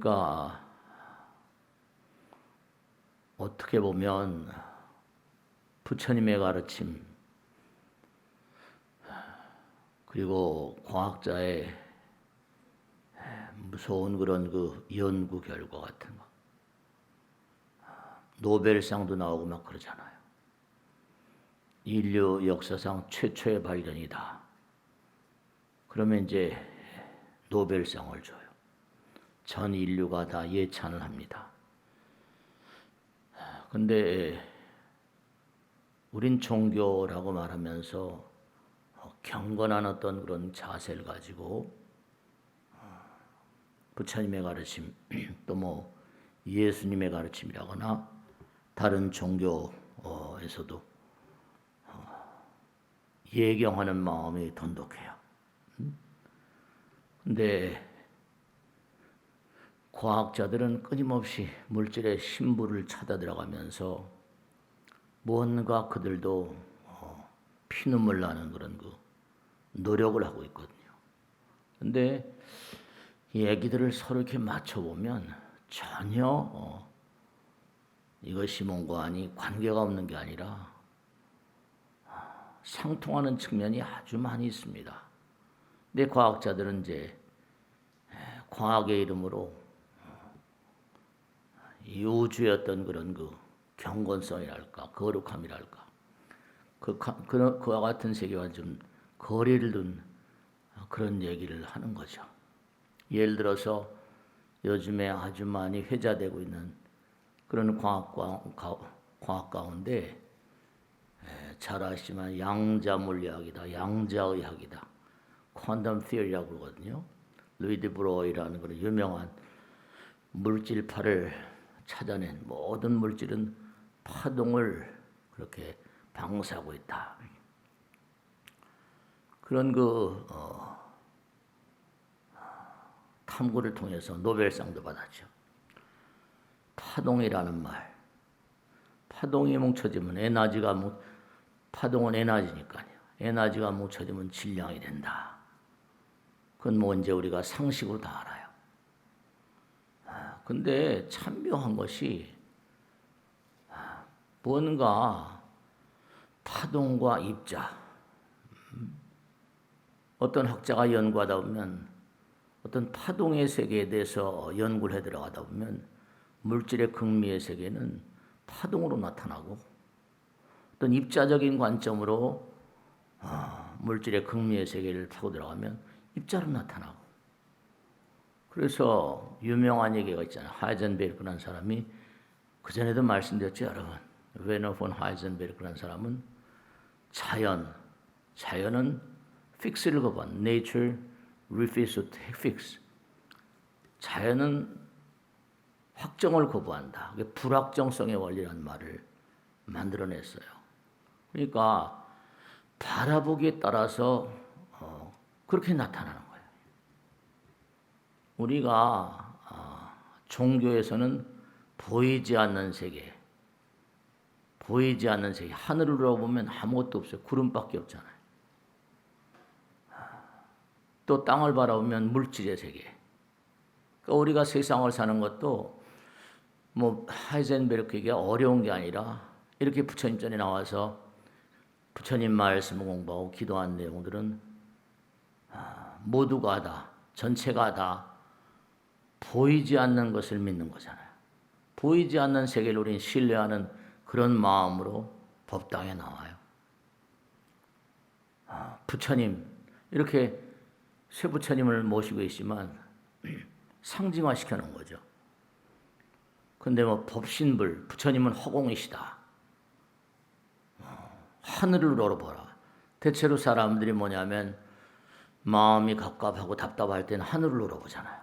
그러니까 어떻게 보면 부처님의 가르침 그리고 과학자의 무서운 그런 그 연구 결과 같은 거, 노벨상도 나오고 막 그러잖아요. 인류 역사상 최초의 발견이다. 그러면 이제 노벨상을 줘요. 전 인류가 다 예찬을 합니다. 근데 우린 종교라고 말하면서 경건한 어떤 그런 자세를 가지고 부처님의 가르침 또 뭐 예수님의 가르침이라거나 다른 종교에서도 예경하는 마음이 돈독해요. 근데 과학자들은 끊임없이 물질의 신부를 찾아 들어가면서 뭔가 그들도 피눈물 나는 그런 그 노력을 하고 있거든요. 근데 이 얘기들을 서로 이렇게 맞춰보면 전혀 이것이 뭔가 아니 관계가 없는 게 아니라 상통하는 측면이 아주 많이 있습니다. 근데 과학자들은 이제 과학의 이름으로 이 우주의 어떤 그런 그 경건성이랄까 거룩함이랄까 그와 같은 세계와 좀 거리를 둔 그런 얘기를 하는 거죠. 예를 들어서 요즘에 아주 많이 회자되고 있는 그런 과학 가운데 잘 아시지만 양자 물리학이다, 양자의학이다, 퀀텀 티어리라고 그러거든요. 루이드 브로이라는 그런 유명한 물질파를 찾아낸 모든 물질은 파동을 그렇게 방사하고 있다. 그런 그 탐구를 통해서 노벨상도 받았죠. 파동이라는 말, 파동이 뭉쳐지면 에너지가 파동은 에너지니까요. 에너지가 뭉쳐지면 질량이 된다. 그건 뭐 이제 우리가 상식으로 다 알아요. 근데 참 묘한 것이 뭔가 파동과 입자, 어떤 학자가 연구하다 보면 어떤 파동의 세계에 대해서 연구를 해 들어가다 보면 물질의 극미의 세계는 파동으로 나타나고 어떤 입자적인 관점으로 물질의 극미의 세계를 타고 들어가면 입자로 나타나고 그래서 유명한 얘기가 있잖아요. 하이젠베르크라는 사람이 그전에도 말씀드렸죠, 여러분. 베너 폰 하이젠베르크라는 사람은 자연은 픽스를 거부한 nature refuses to fix. 자연은 확정을 거부한다. 그게 불확정성의 원리라는 말을 만들어냈어요. 그러니까 바라보기에 따라서 그렇게 나타나는 거예요. 우리가 종교에서는 보이지 않는 세계, 하늘을 올라보면 아무것도 없어요. 구름밖에 없잖아요. 또 땅을 바라보면 물질의 세계. 그러니까 우리가 세상을 사는 것도 뭐 하이젠베르크에게 어려운 게 아니라 이렇게 부처님 전에 나와서 부처님 말씀을 공부하고 기도한 내용들은 모두가 다, 전체가 다 보이지 않는 것을 믿는 거잖아요. 보이지 않는 세계를 우리는 신뢰하는 그런 마음으로 법당에 나와요. 부처님, 이렇게 세 부처님을 모시고 있지만 상징화시켜 놓은 거죠. 근데 뭐 법신불, 부처님은 허공이시다. 하늘을 우러러보라. 대체로 사람들이 뭐냐면 마음이 갑갑하고 답답할 때는 하늘을 우러보잖아요.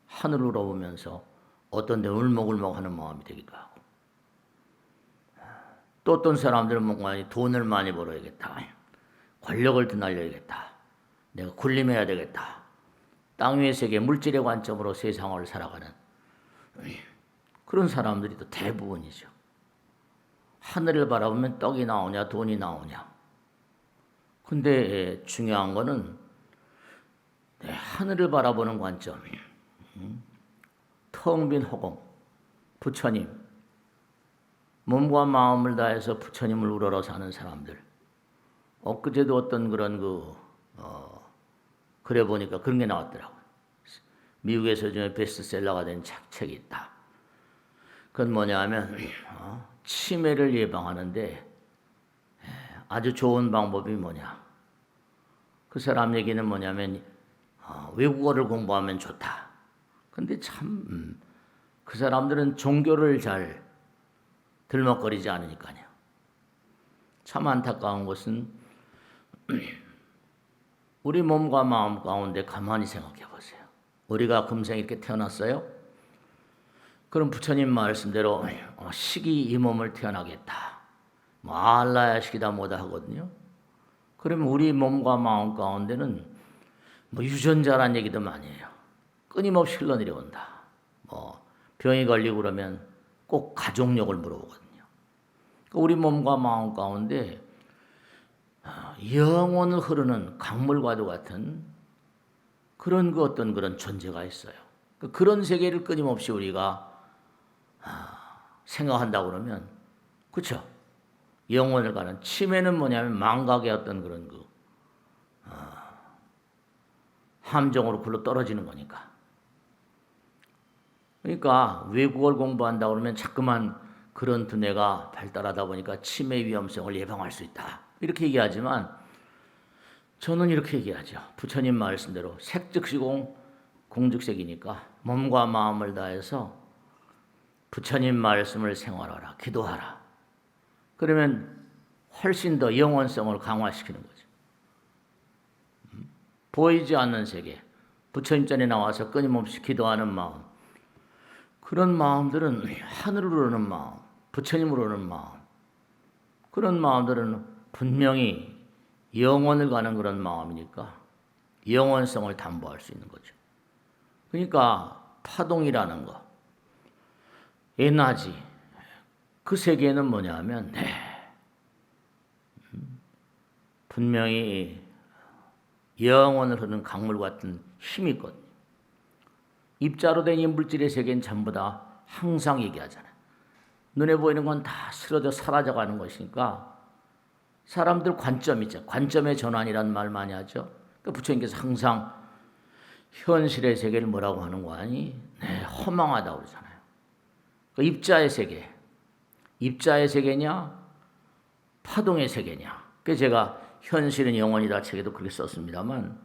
하늘을 우러보면서 어떤 데 울먹울먹하는 마음이 되기도 하고 또 어떤 사람들은 뭔가 돈을 많이 벌어야겠다. 권력을 더 날려야겠다. 내가 군림해야 되겠다. 땅 위의 세계 물질의 관점으로 세상을 살아가는 그런 사람들이 또 대부분이죠. 하늘을 바라보면 떡이 나오냐 돈이 나오냐. 근데 중요한 거는 하늘을 바라보는 관점. 텅 빈 허공, 부처님, 몸과 마음을 다해서 부처님을 우러러 사는 사람들. 엊그제도 어떤 그런 그래 보니까 그런 게 나왔더라고요. 미국에서 요즘에 베스트셀러가 된 책이 있다. 그건 뭐냐면 치매를 예방하는데 아주 좋은 방법이 뭐냐. 그 사람 얘기는 뭐냐면 외국어를 공부하면 좋다. 근데 참 그 사람들은 종교를 잘 들먹거리지 않으니까요. 참 안타까운 것은 우리 몸과 마음 가운데 가만히 생각해 보세요. 우리가 금생 이렇게 태어났어요. 그럼 부처님 말씀대로 시기 이 몸을 태어나겠다. 뭐 알라야 시기다 뭐다 하거든요. 그러면 우리 몸과 마음 가운데는 뭐 유전자란 얘기도 많이 해요. 끊임없이 흘러내려온다. 뭐 병이 걸리고 그러면 꼭 가족력을 물어보거든요. 그러니까 우리 몸과 마음 가운데 영원을 흐르는 강물과도 같은 그런 어떤 그런 존재가 있어요. 그런 세계를 끊임없이 우리가 생각한다고 그러면 그렇죠. 영원을 가는 치매는 뭐냐면 망각의 어떤 그런 함정으로 굴러 떨어지는 거니까. 그러니까 외국어를 공부한다고 그러면 자꾸만 그런 두뇌가 발달하다 보니까 치매 위험성을 예방할 수 있다. 이렇게 얘기하지만 저는 이렇게 얘기하죠. 부처님 말씀대로 색즉시공 공즉색이니까 몸과 마음을 다해서 부처님 말씀을 생활하라. 기도하라. 그러면 훨씬 더 영원성을 강화시키는 거죠. 보이지 않는 세계, 부처님 전에 나와서 끊임없이 기도하는 마음, 그런 마음들은 하늘으로 오는 마음, 부처님으로 오는 마음, 그런 마음들은 분명히 영원을 가는 그런 마음이니까 영원성을 담보할 수 있는 거죠. 그러니까 파동이라는 거, 에너지, 그 세계는 뭐냐면 분명히 영원을 흐르는 강물 같은 힘이 있거든요. 입자로 된 이 물질의 세계는 전부 다 항상 얘기하잖아요. 눈에 보이는 건 다 쓰러져 사라져가는 것이니까 사람들 관점 있죠. 관점의 전환이라는 말 많이 하죠. 그러니까 부처님께서 항상 현실의 세계를 뭐라고 하는 거 아니? 허망하다고 그러잖아요. 그러니까 입자의 세계. 입자의 세계냐? 파동의 세계냐? 그래서 제가 현실은 영원이다 책에도 그렇게 썼습니다만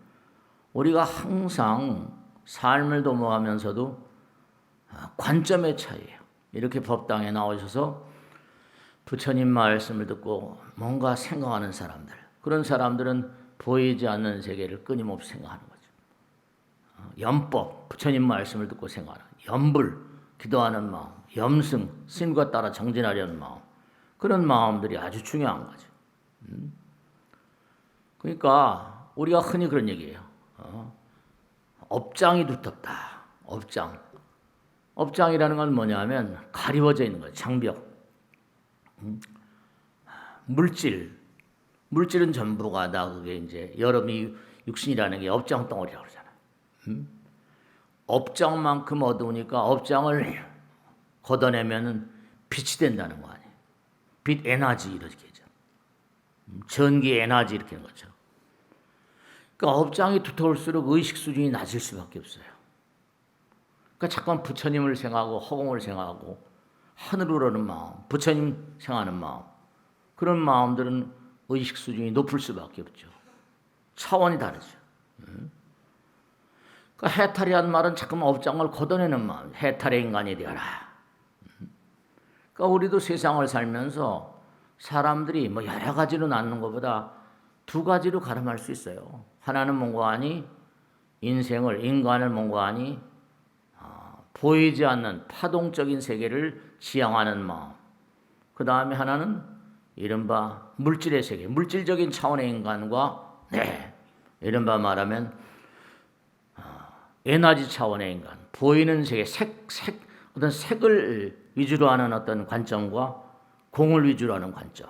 우리가 항상 삶을 도모하면서도 관점의 차이예요. 이렇게 법당에 나오셔서 부처님 말씀을 듣고 뭔가 생각하는 사람들, 그런 사람들은 보이지 않는 세계를 끊임없이 생각하는 거죠. 염법, 부처님 말씀을 듣고 생각하는 염불, 기도하는 마음, 염승, 스님과 따라 정진하려는 마음, 그런 마음들이 아주 중요한 거죠. 그러니까 우리가 흔히 그런 얘기예요. 업장이 두텁다. 업장. 업장이라는 건 뭐냐면 가리워져 있는 거예요. 장벽. 물질. 물질은 전부가 다 그게 이제 여러분이 육신이라는 게 업장 덩어리라고 그러잖아요. 업장만큼 어두우니까 업장을 걷어내면은 빛이 된다는 거 아니에요. 빛 에너지 이렇게 하죠. 전기 에너지 이렇게 하는 거죠. 그러니까 업장이 두터울수록 의식 수준이 낮을 수밖에 없어요. 그러니까 잠깐 부처님을 생각하고 허공을 생각하고 하늘으로 오는 마음, 부처님 생각하는 마음, 그런 마음들은 의식 수준이 높을 수밖에 없죠. 차원이 다르죠. 그러니까 해탈이란 말은 잠깐만 업장을 걷어내는 마음, 해탈의 인간이 되어라. 그러니까 우리도 세상을 살면서 사람들이 뭐 여러 가지로 나누는 것보다 두 가지로 가름할 수 있어요. 하나는 뭔가 하니 인간을 뭔가 하니 보이지 않는 파동적인 세계를 지향하는 마음. 그 다음에 하나는 이른바 물질의 세계, 물질적인 차원의 인간과 이른바 말하면 에너지 차원의 인간, 보이는 세계, 어떤 색을 위주로 하는 어떤 관점과 공을 위주로 하는 관점.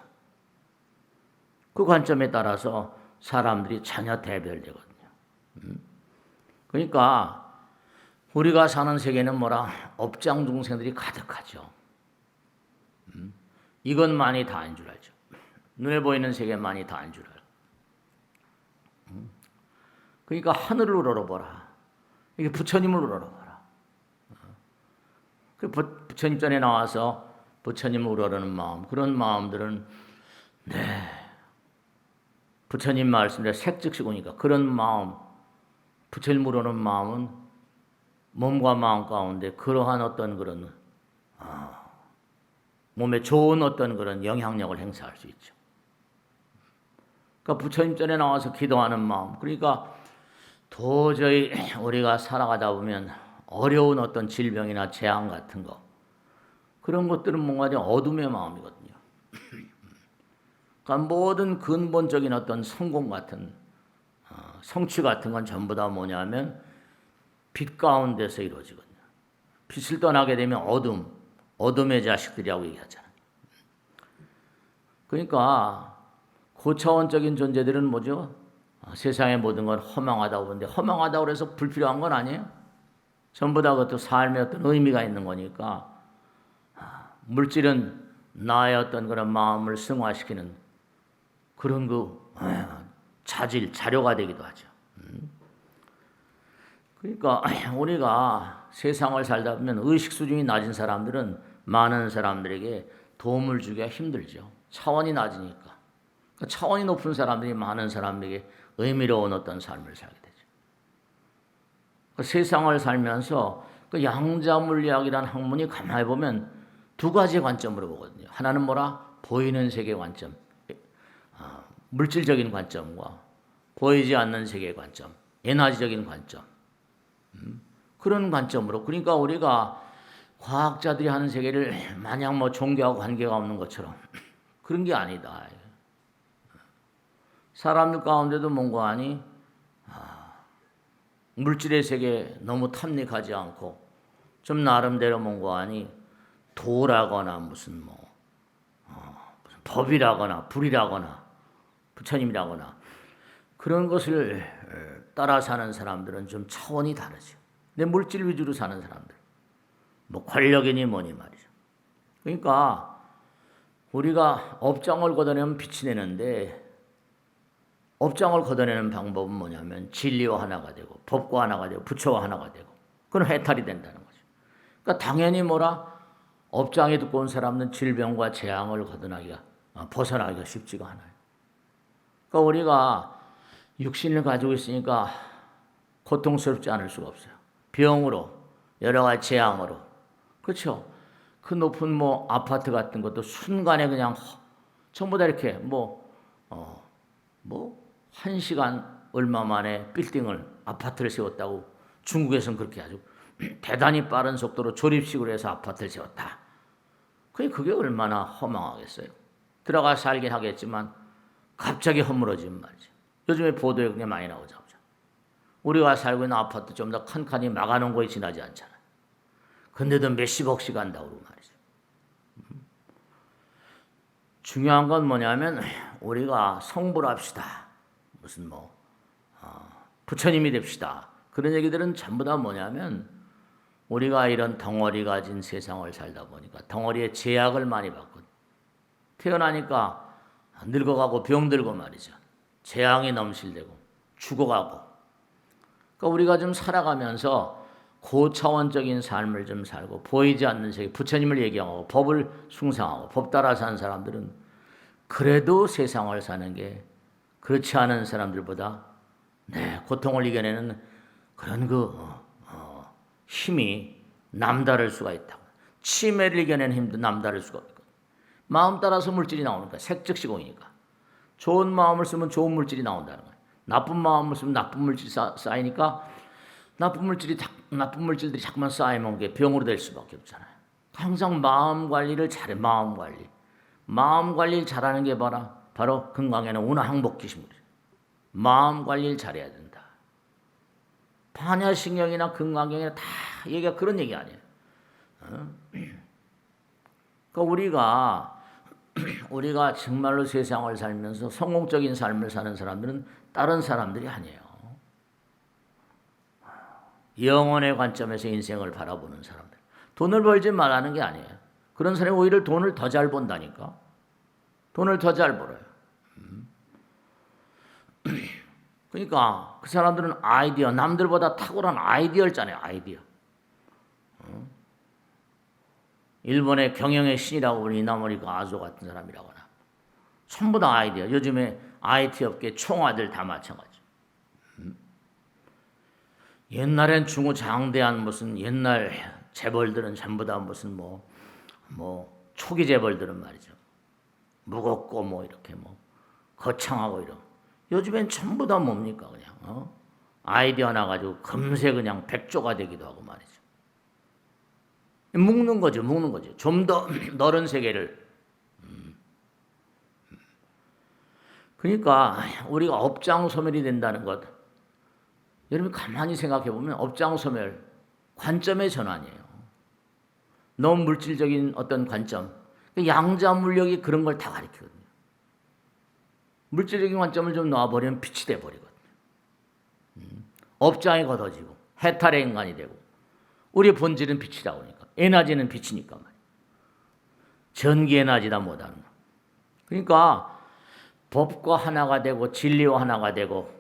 그 관점에 따라서 사람들이 전혀 대별되거든요. 그러니까 우리가 사는 세계는 뭐라 업장중생들이 가득하죠. 이것만이 다인 줄 알죠. 눈에 보이는 세계만이 다인 줄 알고. 그러니까 하늘을 우러러보라. 이게 부처님을 우러러보라. 그 부처님 전에 나와서 부처님을 우러러는 마음, 그런 마음들은 부처님 말씀대로 색즉시고니까 그런 마음, 부처님을 우러러는 마음은 몸과 마음 가운데 그러한 어떤 그런 몸에 좋은 어떤 그런 영향력을 행사할 수 있죠. 그러니까 부처님 전에 나와서 기도하는 마음, 그러니까 도저히 우리가 살아가다 보면 어려운 어떤 질병이나 재앙 같은 거, 그런 것들은 뭔가 좀 어둠의 마음이거든요. 그러니까 모든 근본적인 어떤 성공 같은 성취 같은 건 전부 다 뭐냐면 빛 가운데서 이루어지거든요. 빛을 떠나게 되면 어둠의 자식들이라고 얘기하잖아요. 그러니까 고차원적인 존재들은 뭐죠? 세상의 모든 건 허망하다고 보는데, 허망하다고 해서 불필요한 건 아니에요. 전부 다 그것도 삶의 어떤 의미가 있는 거니까. 물질은 나의 어떤 그런 마음을 승화시키는 그런 자료가 되기도 하죠. 그러니까 우리가 세상을 살다 보면 의식 수준이 낮은 사람들은 많은 사람들에게 도움을 주기가 힘들죠. 차원이 낮으니까. 차원이 높은 사람들이 많은 사람들에게 의미로운 어떤 삶을 살게 되죠. 세상을 살면서 양자물리학이라는 학문이 가만히 보면 두 가지 관점으로 보거든요. 하나는 뭐라? 보이는 세계 관점, 물질적인 관점과 보이지 않는 세계 관점, 에너지적인 관점. 그런 관점으로. 그러니까 우리가 과학자들이 하는 세계를 마냥 뭐 종교하고 관계가 없는 것처럼 그런 게 아니다. 사람들 가운데도 뭔가 하니 물질의 세계에 너무 탐닉하지 않고 좀 나름대로 뭔가 하니 도라거나 무슨 무슨 법이라거나 불이라거나 부처님이라거나 그런 것을 따라 사는 사람들은 좀 차원이 다르죠. 근데 물질 위주로 사는 사람들, 뭐 권력이니 뭐니 말이죠. 그러니까 우리가 업장을 걷어내면 빛이 내는데, 업장을 걷어내는 방법은 뭐냐면 진리와 하나가 되고 법과 하나가 되고 부처와 하나가 되고, 그건 해탈이 된다는 거죠. 그러니까 당연히 뭐라, 업장에 두꺼운 사람은 질병과 재앙을 벗어나기가 쉽지가 않아요. 그러니까 우리가 육신을 가지고 있으니까 고통스럽지 않을 수가 없어요. 병으로, 여러 가지 재앙으로. 그렇죠? 그 높은 아파트 같은 것도 순간에 그냥 전부 다 이렇게 1시간 얼마 만에 아파트를 세웠다고 중국에서는 그렇게 아주 대단히 빠른 속도로 조립식으로 해서 아파트를 세웠다. 그게 얼마나 허망하겠어요. 들어가 살긴 하겠지만 갑자기 허물어지면 말이죠. 요즘에 보도에 그게 많이 나오죠. 우리가 살고 있는 아파트 좀 더 칸칸이 막아놓은 거에 지나지 않잖아요. 근데도 몇십억씩 한다고 그러고 말이죠. 중요한 건 뭐냐면 우리가 성불 합시다. 무슨 부처님이 됩시다. 그런 얘기들은 전부 다 뭐냐면 우리가 이런 덩어리 가진 세상을 살다 보니까 덩어리에 제약을 많이 받고 태어나니까 늙어가고 병들고 말이죠. 재앙이 넘실대고 죽어가고. 그러니까 우리가 좀 살아가면서 고차원적인 삶을 좀 살고 보이지 않는 세계, 부처님을 얘기하고 법을 숭상하고 법 따라 사는 사람들은 그래도 세상을 사는 게 그렇지 않은 사람들보다 고통을 이겨내는 그런 힘이 남다를 수가 있다고. 치매를 이겨내는 힘도 남다를 수가 있고. 마음 따라서 물질이 나오니까, 색즉시공이니까. 좋은 마음을 쓰면 좋은 물질이 나온다는 거예요. 나쁜 마음을 쓰면 나쁜 물질이 쌓이니까 나쁜 물질들이 자꾸만 쌓이면 게 병으로 될 수밖에 없잖아요. 항상 마음 관리를 잘해. 마음 관리를 잘하는 게 바로 건강에는 운항복기심이에요. 마음 관리를 잘해야 된다. 반야신경이나 건강경이나 다 얘기가 그런 얘기 아니에요. 그러니까 우리가 정말로 세상을 살면서 성공적인 삶을 사는 사람들은 다른 사람들이 아니에요. 영혼의 관점에서 인생을 바라보는 사람들. 돈을 벌지 말라는 게 아니에요. 그런 사람이 오히려 돈을 더 잘 번다니까. 돈을 더 잘 벌어요. 그러니까 그 사람들은 아이디어, 남들보다 탁월한 아이디어를 짜네요. 아이디어. 일본의 경영의 신이라고 부르는 이나모리가 아조 같은 사람이라거나 전부 다 아이디어. 요즘에 IT 업계 총화들 다 마찬가지. 옛날엔 중후장대한 무슨 옛날 재벌들은 전부 다 무슨 초기 재벌들은 말이죠. 무겁고 뭐 이렇게 뭐 거창하고 이런. 요즘엔 전부 다 뭡니까 그냥 아이디어 나가지고 금세 그냥 백조가 되기도 하고 말이죠. 묶는 거죠, 묶는 거죠. 좀 더 넓은 세계를. 그러니까 우리가 업장 소멸이 된다는 것. 여러분 가만히 생각해 보면 업장 소멸 관점의 전환이에요. 너무 물질적인 어떤 관점. 양자 물력이 그런 걸 다 가리키거든요. 물질적인 관점을 좀 놔버리면 빛이 돼버리거든요. 업장이 걷어지고 해탈의 인간이 되고 우리의 본질은 빛이라고 하니까 에너지는 빛이니까 말이에요. 전기 에너지다 못하는 거. 그러니까 법과 하나가 되고 진리와 하나가 되고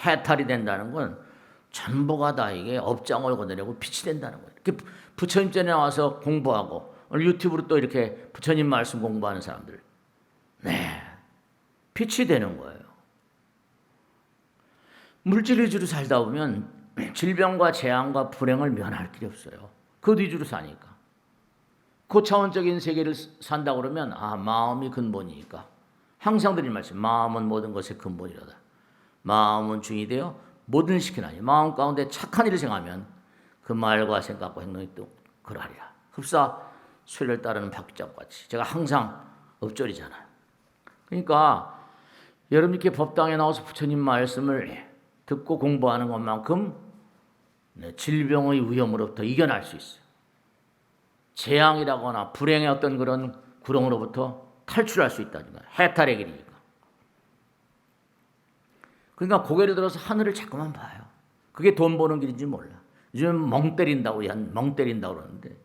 해탈이 된다는 건 전부가 다 이게 업장을 걷어내고 빛이 된다는 거예요. 이렇게 부처님 전에 나와서 공부하고 오늘 유튜브로 또 이렇게 부처님 말씀 공부하는 사람들, 네, 빛이 되는 거예요. 물질 위주로 살다 보면 질병과 재앙과 불행을 면할 길이 없어요. 그 위주로 사니까. 고차원적인 세계를 산다 그러면 마음이 근본이니까. 항상 드린 말씀, 마음은 모든 것의 근본이로다. 마음은 중이 되어 모든 시키나니 마음 가운데 착한 일을 생각하면 그 말과 생각과 행동이 또 그러하리라. 흡사 수리를 따르는 바퀴잡같이. 제가 항상 읊조리잖아요. 그러니까 여러분 이렇게 법당에 나와서 부처님 말씀을 듣고 공부하는 것만큼 질병의 위험으로부터 이겨낼 수 있어요. 재앙이라거나 불행의 어떤 그런 구렁으로부터 탈출할 수 있다니까. 해탈의 길이니까. 그러니까 고개를 들어서 하늘을 자꾸만 봐요. 그게 돈 버는 길인지 몰라. 요즘 멍 때린다고 그러는데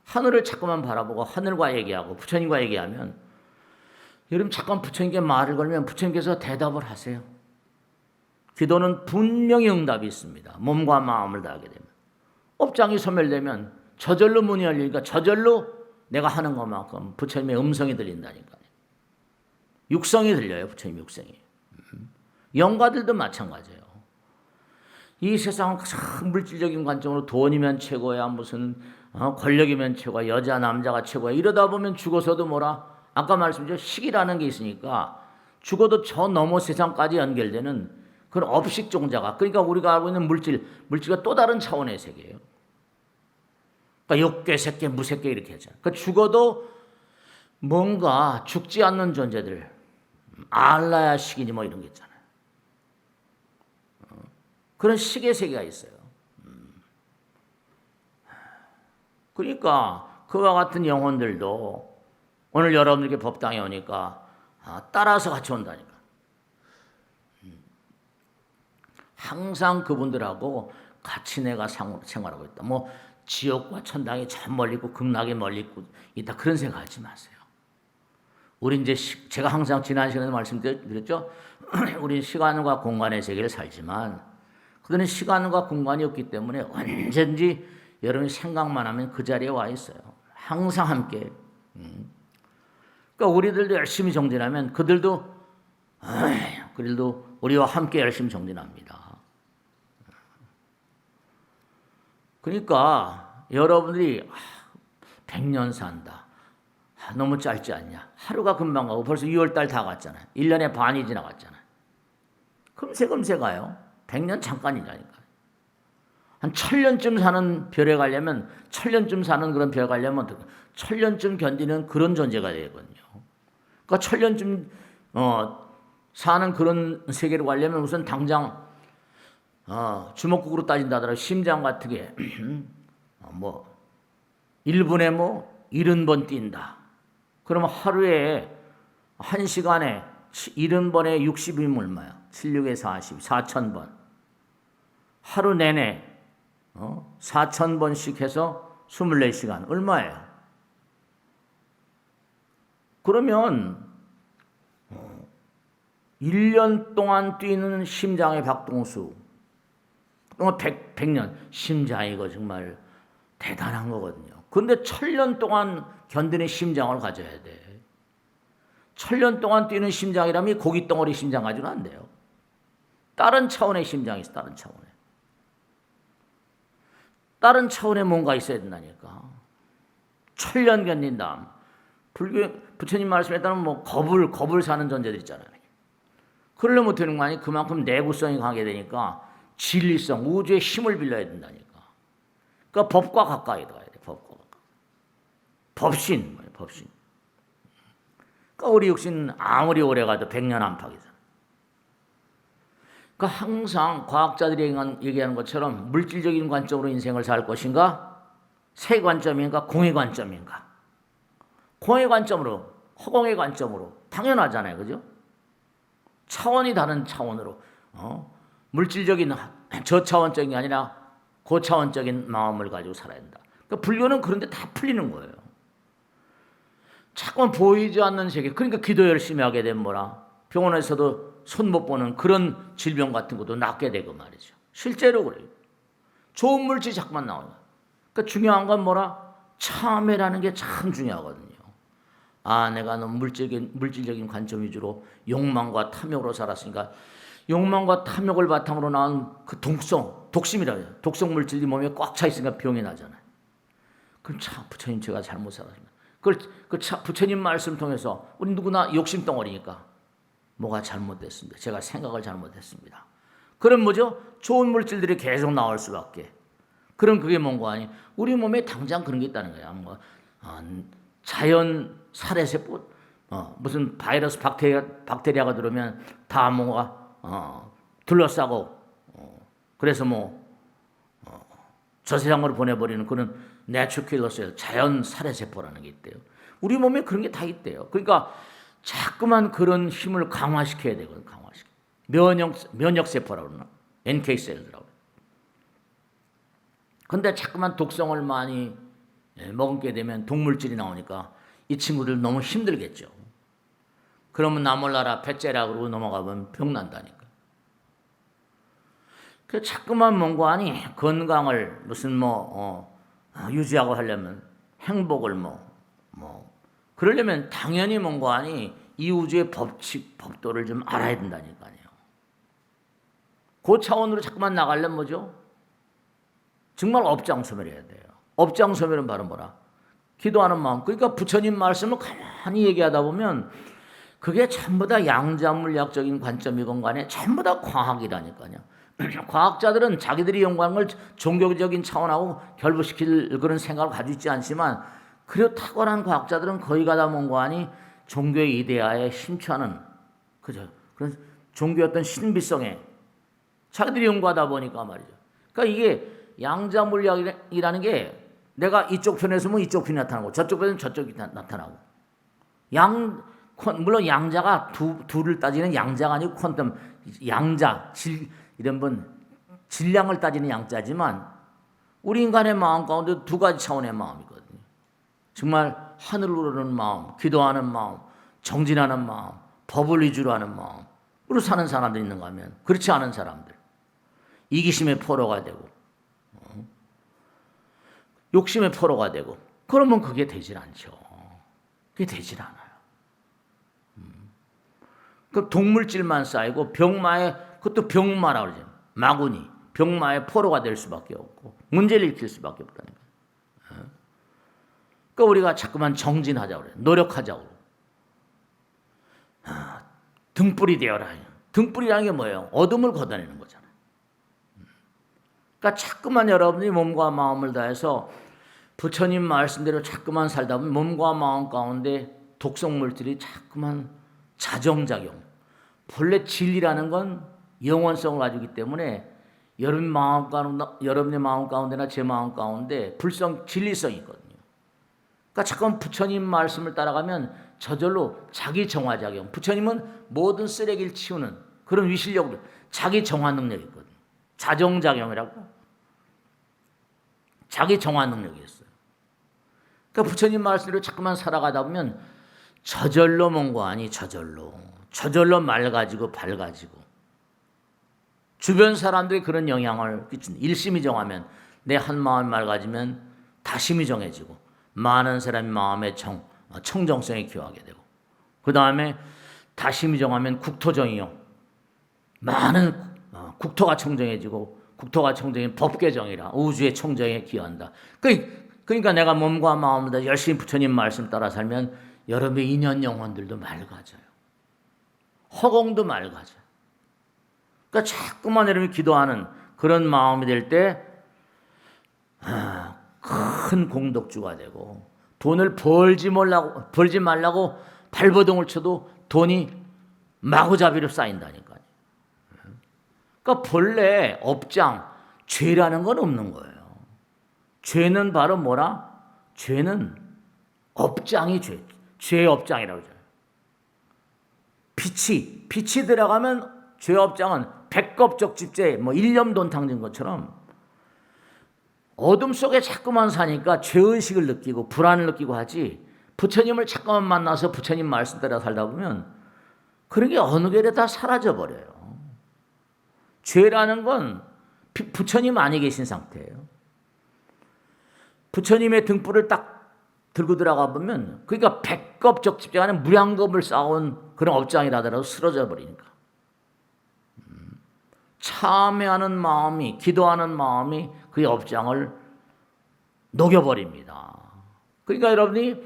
하늘을 자꾸만 바라보고 하늘과 얘기하고 부처님과 얘기하면 여러분 잠깐 부처님께 말을 걸면 부처님께서 대답을 하세요. 기도는 분명히 응답이 있습니다. 몸과 마음을 다하게 되면. 업장이 소멸되면 저절로 문이 열리니까 저절로 내가 하는 것만큼 부처님의 음성이 들린다니까요. 육성이 들려요. 부처님 육성이. 영가들도 마찬가지예요. 이 세상은 참 물질적인 관점으로 돈이면 최고야, 무슨 권력이면 최고야, 여자 남자가 최고야. 이러다 보면 죽어서도 아까 말씀드린 식이라는 게 있으니까 죽어도 저 너머 세상까지 연결되는 그런 업식종자가, 그러니까 우리가 알고 있는 물질과 또 다른 차원의 세계예요. 그러니까 욕계, 색계, 무색계 이렇게 하잖아요. 그러니까 죽어도 뭔가 죽지 않는 존재들, 알라야 식이니 이런 게 있잖아요. 그런 식의 세계가 있어요. 그러니까 그와 같은 영혼들도 오늘 여러분들께 법당에 오니까 따라서 같이 온다니까. 항상 그분들하고 같이 내가 생활하고 있다. 지옥과 천당이 참 멀리 있고 극락이 멀리 있다. 그런 생각하지 마세요. 우리 이제 제가 항상 지난 시간에 말씀드렸죠. 우리 시간과 공간의 세계를 살지만 그들은 시간과 공간이 없기 때문에 언제든지 여러분이 생각만 하면 그 자리에 와 있어요. 항상 함께. 그러니까 우리들도 열심히 정진하면 그들도 우리와 함께 열심히 정진합니다. 그러니까 여러분들이 100년 산다. 너무 짧지 않냐. 하루가 금방 가고 벌써 6월달 다 갔잖아요. 1년의 반이 지나갔잖아요. 금세 가요. 100년 잠깐이냐니까. 한 1000년쯤 사는 별에 가려면 1000년쯤 사는 그런 별에 가려면 1000년쯤 견디는 그런 존재가 되거든요. 그러니까 1000년쯤 사는 그런 세계로 가려면 우선 당장 주먹국으로 따진다 하더라도 심장 같은 게 1분에 70번 뛴다. 그러면 하루에 1시간에 70번에 60이면 얼마야? 76에 40, 4000번. 하루 내내 4,000번씩 해서 24시간 얼마예요? 그러면 1년 동안 뛰는 심장의 박동수 100년 심장이 이거 정말 대단한 거거든요. 근데 1,000년 동안 견디는 심장을 가져야 돼. 1,000년 동안 뛰는 심장이라면 고깃덩어리 심장 가지고는 안 돼요. 다른 차원의 심장이 있어. 다른 차원에 뭔가 있어야 된다니까. 1,000년 견딘다. 부처님 말씀에 따르면 뭐 겁을 사는 존재들 있잖아요. 그러려면 되는 거 아니? 그만큼 내구성이 강하게 되니까 진리성, 우주의 힘을 빌려야 된다니까. 그러니까 법과 가까이 가야 돼. 법과 가까이. 법신. 그러니까 우리 육신 아무리 오래 가도 100년 안팎이잖아. 그러니까 항상 과학자들이 얘기하는 것처럼 물질적인 관점으로 인생을 살 것인가? 새 관점인가? 공의 관점인가? 공의 관점으로, 허공의 관점으로 당연하잖아요. 그죠? 차원이 다른 차원으로 물질적인 저차원적인 게 아니라 고차원적인 마음을 가지고 살아야 된다. 그러니까 불교는 그런데 다 풀리는 거예요. 자꾸 보이지 않는 세계. 그러니까 기도 열심히 하게 되면 뭐라? 병원에서도 손 못 보는 그런 질병 같은 것도 낫게 되고 말이죠. 실제로 그래요. 좋은 물질이 자꾸만 나오는 거예요. 그러니까 중요한 건 뭐라? 참회라는 게 참 중요하거든요. 내가 너무 물질적인 관점 위주로 욕망과 탐욕으로 살았으니까 욕망과 탐욕을 바탕으로 나온 그 독심이라고 해요. 독성 물질이 몸에 꽉 차 있으니까 병이 나잖아요. 그럼 참 부처님 제가 잘못 살았습니다. 부처님 말씀 통해서 우리 누구나 욕심 덩어리니까 뭐가 잘못됐습니다. 제가 생각을 잘못했습니다. 그럼 뭐죠? 좋은 물질들이 계속 나올 수밖에. 그럼 그게 뭔가 아니? 우리 몸에 당장 그런 게 있다는 거야. 자연 살해세포, 무슨 바이러스 박테리아가 들어오면 다 뭐가 둘러싸고, 그래서 저 세상으로 보내버리는 그런 내추킬러스예요. 자연 살해세포라는 게 있대요. 우리 몸에 그런 게 다 있대요. 그러니까 자꾸만 그런 힘을 강화시켜야 되거든. 면역세포라고 그러나? NK셀이라고. 근데 자꾸만 독성을 많이 먹게 되면 독물질이 나오니까 이 친구들 너무 힘들겠죠. 그러면 나 몰라라 배째라 그러고 넘어가면 병 난다니까. 그 자꾸만 뭔가 아니 건강을 무슨 유지하고 하려면 행복을 그러려면 당연히 뭔가 아니 이 우주의 법칙 법도를 좀 알아야 된다니까요. 그 차원으로 자꾸만 나가려면 뭐죠? 정말 업장소멸해야 돼요. 업장소멸은 바로 뭐라? 기도하는 마음. 그러니까 부처님 말씀을 가만히 얘기하다 보면 그게 전부 다 양자물리학적인 관점이건 간에 전부 다 과학이라니까요. 과학자들은 자기들이 연구하는 걸 종교적인 차원하고 결부시킬 그런 생각을 가지고 있지 않지만 그리고 탁월한 과학자들은 거의 가다 뭔가 아니 종교의 이데아에 심취하는 그죠? 그런 종교의 어떤 신비성에 자기들이 연구하다 보니까 말이죠. 그러니까 이게 양자물리학이라는 게 내가 이쪽 편에 서면 이쪽 편이 나타나고 저쪽 편에는 저쪽이 나타나고 물론 양자가 둘을 따지는 양자가 아니고 퀀텀 양자 이런 분 질량을 따지는 양자지만 우리 인간의 마음 가운데 두 가지 차원의 마음이거든요. 정말 하늘을 우러는 마음, 기도하는 마음, 정진하는 마음, 법을 위주로 하는 마음으로 사는 사람들이 있는가 하면 그렇지 않은 사람들 이기심의 포로가 되고 욕심의 포로가 되고 그러면 그게 되질 않죠. 그게 되질 않아요. 그 동물질만 쌓이고 병마에 그것도 병마라고 그러죠. 마구니 병마의 포로가 될 수밖에 없고 문제를 일으킬 수밖에 없다는 거예요. 그러니까 우리가 자꾸만 정진하자고 그래요. 노력하자고 그래요. 등불이 되어라. 등불이라는 게 뭐예요? 어둠을 걷어내는 거잖아요. 그러니까 자꾸만 여러분이 몸과 마음을 다해서 부처님 말씀대로 자꾸만 살다 보면 몸과 마음 가운데 독성 물질이 자꾸만 자정작용. 본래 진리라는 건 영원성을 가지고 있기 때문에 여러분의 마음 가운데나 제 마음 가운데 진리성이 있거든요. 그러니까 자꾸만 부처님 말씀을 따라가면 저절로 자기 정화작용. 부처님은 모든 쓰레기를 치우는 그런 위실력으로 자기 정화 능력이 있거든요. 자정작용이라고. 자기 정화 능력이었어요. 그러니까 부처님 말씀대로 자꾸만 살아가다 보면 저절로 뭔가하니 저절로 맑아지고 밝아지고 주변 사람들이 그런 영향을 끼친다. 일심이 정하면 내 한 마음 맑아지면 다심이 정해지고 많은 사람이 마음의 청정성이 기여하게 되고 그 다음에 다심이 정하면 국토정이요. 많은 국토가 청정해지고 국토가 청정인 법계정이라 우주의 청정에 기여한다. 그러니까 내가 몸과 마음을 다 열심히 부처님 말씀 따라 살면 여러분의 인연 영혼들도 맑아져요. 허공도 맑아져요. 그러니까 자꾸만 여러분이 기도하는 그런 마음이 될 때 큰 공덕주가 되고 돈을 벌지 말라고 발버둥을 쳐도 돈이 마구잡이로 쌓인다니까요. 그러니까 본래 업장, 죄라는 건 없는 거예요. 죄는 바로 뭐라? 죄는 업장이 죄의 업장이라고 하잖아요. 빛이 들어가면 죄 업장은 백겁적집제, 일념돈 탕진 것처럼 어둠 속에 자꾸만 사니까 죄의식을 느끼고 불안을 느끼고 하지 부처님을 자꾸만 만나서 부처님 말씀 따라 살다 보면 그런 게 어느 결에 다 사라져버려요. 죄라는 건 부처님 안에 계신 상태예요. 부처님의 등불을 딱 들고 들어가 보면 그러니까 백겁적집제하는 무량겁을 쌓아온 그런 업장이라더라도 쓰러져 버리니까 참회하는 마음이 기도하는 마음이 그의 업장을 녹여버립니다. 그러니까 여러분이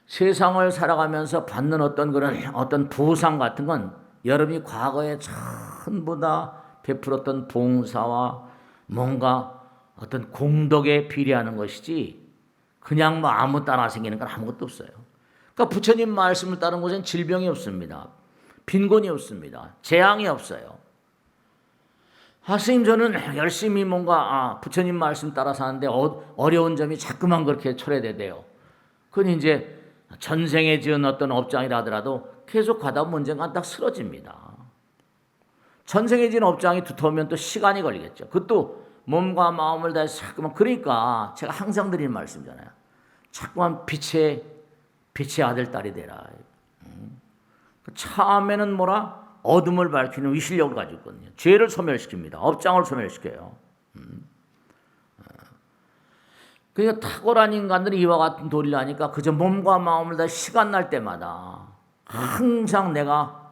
세상을 살아가면서 받는 어떤 보상 같은 건 여러분이 과거에 전부 다 베풀었던 봉사와 뭔가 어떤 공덕에 비례하는 것이지 그냥 아무 따라 생기는 건 아무것도 없어요. 그러니까 부처님 말씀을 따른 곳엔 질병이 없습니다. 빈곤이 없습니다. 재앙이 없어요. 스님 저는 열심히 부처님 말씀 따라 사는데 어려운 점이 자꾸만 그렇게 초래되대요. 그건 이제 전생에 지은 어떤 업장이라 하더라도 계속 가다 보면 언젠가 딱 쓰러집니다. 전생에 지은 업장이 두터우면 또 시간이 걸리겠죠. 그것도 몸과 마음을 다해서 자꾸만 그러니까 제가 항상 드리는 말씀이잖아요. 자꾸만 빛의 아들 딸이 되라. 처음에는 뭐라? 어둠을 밝히는 위실력을 가지고 있거든요. 죄를 소멸시킵니다. 업장을 소멸시켜요. 그러니까 탁월한 인간들이 이와 같은 도리를 하니까 그저 몸과 마음을 다 시간 날 때마다 항상 내가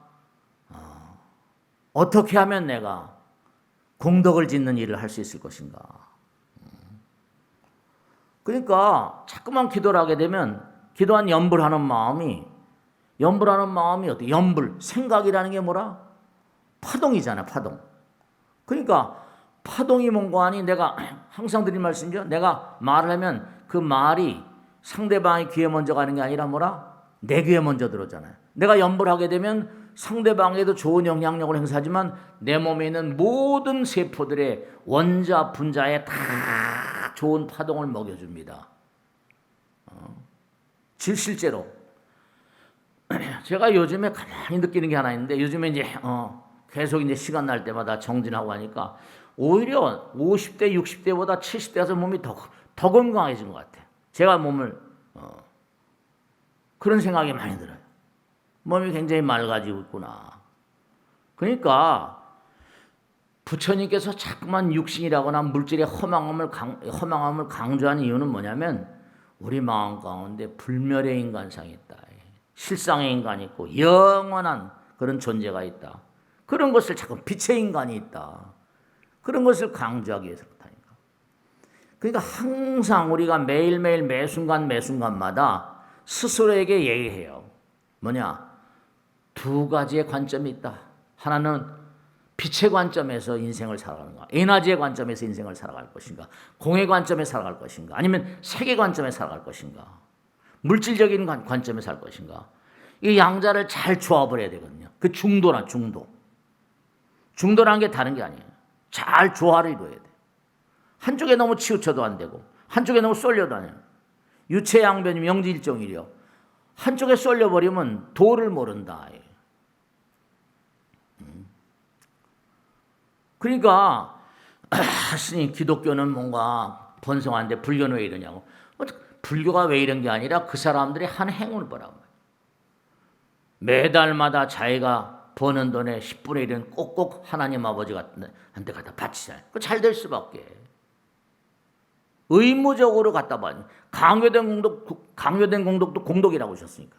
어떻게 하면 내가 공덕을 짓는 일을 할 수 있을 것인가. 그러니까 자꾸만 기도를 하게 되면 기도한 염불하는 마음이 어떻게? 생각이라는 게 뭐라? 파동이잖아, 파동. 그러니까 파동이 뭔가 하니 내가 항상 드린 말씀이죠. 내가 말을 하면 그 말이 상대방의 귀에 먼저 가는 게 아니라 뭐라? 내 귀에 먼저 들어오잖아요. 내가 염불하게 되면 상대방에도 좋은 영향력을 행사하지만 내 몸에 있는 모든 세포들의 원자, 분자에 다 좋은 파동을 먹여줍니다. 실제로 제가 요즘에 가만히 느끼는 게 하나 있는데 요즘에 이제 계속 이제 시간 날 때마다 정진하고 하니까 오히려 50대, 60대보다 70대 와서 몸이 더 건강해진 것 같아요. 제가 몸을 그런 생각이 많이 들어요. 몸이 굉장히 맑아지고 있구나. 그러니까 부처님께서 자꾸만 육신이라거나 물질의 허망함을 강조하는 이유는 뭐냐면 우리 마음 가운데 불멸의 인간상이 있다. 실상의 인간이 있고 영원한 그런 존재가 있다. 그런 것을 자꾸 빛의 인간이 있다. 그런 것을 강조하기 위해서 그렇다니까. 그러니까 항상 우리가 매일매일 매순간마다 스스로에게 얘기해요. 뭐냐? 두 가지의 관점이 있다. 하나는 빛의 관점에서 인생을 살아가는 가 에너지의 관점에서 인생을 살아갈 것인가, 공의 관점에 살아갈 것인가, 아니면 세계 관점에 살아갈 것인가, 물질적인 관점에 살 것인가. 이 양자를 잘 조합을 해야 되거든요. 그 중도라는 게 다른 게 아니에요. 잘 조화를 이루어야 돼. 한쪽에 너무 치우쳐도 안 되고 한쪽에 너무 쏠려도 안 해요. 유체양변이 명지일정이려. 한쪽에 쏠려버리면 도를 모른다. 그러니까 스님 기독교는 뭔가 번성하는데 불교는 왜 이러냐고. 불교가 왜 이런 게 아니라 그 사람들의 한 행운을 보라고. 매달마다 자기가 버는 돈의 10분의 1은 꼭꼭 하나님 아버지한테 갖다 바치잖아요. 그 잘 될 수밖에. 의무적으로 갖다 바치. 강요된 공덕도 공덕이라고 하셨으니까.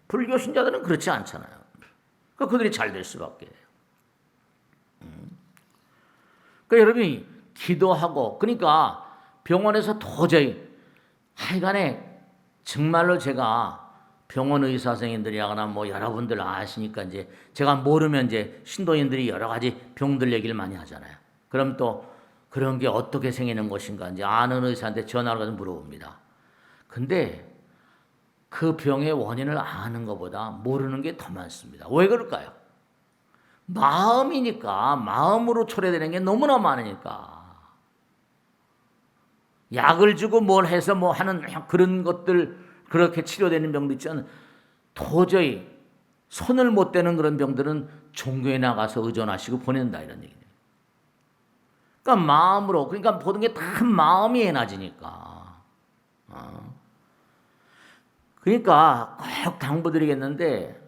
불교 신자들은 그렇지 않잖아요. 그들이 잘 될 수밖에. 그러니까 여러분이 기도하고, 그러니까 병원에서 도저히 하여간에 정말로 제가 병원 의사 선생님들이거나 뭐 여러분들 아시니까 이제 제가 모르면 이제 신도인들이 여러 가지 병들 얘기를 많이 하잖아요. 그럼 또 그런 게 어떻게 생기는 것인가 이제 아는 의사한테 전화를 가서 물어봅니다. 근데 그 병의 원인을 아는 것보다 모르는 게 더 많습니다. 왜 그럴까요? 마음이니까, 마음으로 초래되는 게 너무나 많으니까. 약을 주고 뭘 해서 뭐 하는 그런 것들, 그렇게 치료되는 병도 있지만 도저히 손을 못 대는 그런 병들은 종교에 나가서 의존하시고 보낸다 이런 얘기예요. 그러니까 마음으로, 그러니까 모든 게 다 마음이 에너지니까. 그러니까 꼭 당부드리겠는데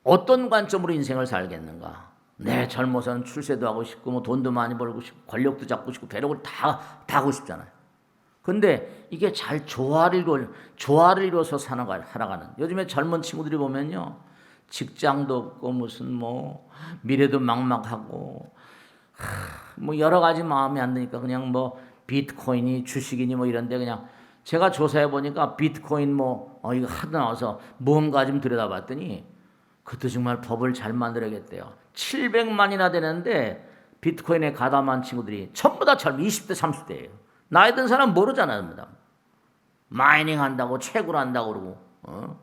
어떤 관점으로 인생을 살겠는가? 내 젊어서는 출세도 하고 싶고 뭐 돈도 많이 벌고 싶고 권력도 잡고 싶고 배력을 다 하고 싶잖아요. 근데 이게 잘 조화를 이루어서 살아가는 요즘에 젊은 친구들이 보면요, 직장도 없고 무슨 뭐 미래도 막막하고 뭐 여러 가지 마음이 안 드니까 그냥 뭐 비트코인이 주식이니 뭐 이런데 그냥 제가 조사해 보니까 비트코인 뭐 이거 하도 나와서 뭔가 좀 들여다봤더니 그것도 정말 법을 잘 만들어야겠대요. 700만이나 되는데 비트코인에 가담한 친구들이 전부 다 젊은 20대 30대예요. 나이 든 사람 모르잖아요. 마이닝 한다고 채굴 한다고 그러고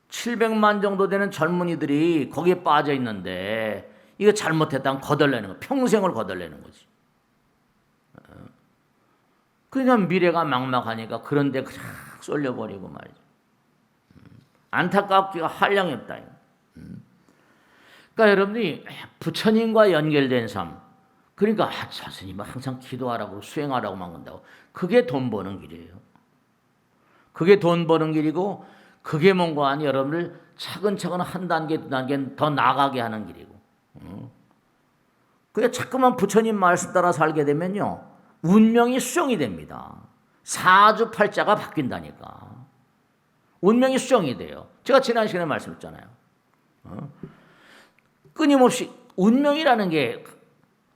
700만 정도 되는 젊은이들이 거기에 빠져 있는데 이거 잘못했다면 거덜내는 거, 평생을 거덜내는 거지. 그러니까 미래가 막막하니까 그런데 그냥 쏠려버리고 말이죠. 안타깝기가 한량이 없다. 그러니까 여러분이 부처님과 연결된 삶, 그러니까 스님은 항상 기도하라고 수행하라고만 한다고. 그게 돈 버는 길이에요. 그게 돈 버는 길이고 그게 뭔가 아니 여러분을 차근차근 한 단계 두 단계 더 나가게 하는 길이고. 그게 자꾸만 부처님 말씀 따라 살게 되면요, 운명이 수정이 됩니다. 사주팔자가 바뀐다니까. 운명이 수정이 돼요. 제가 지난 시간에 말씀했잖아요. 끊임없이 운명이라는 게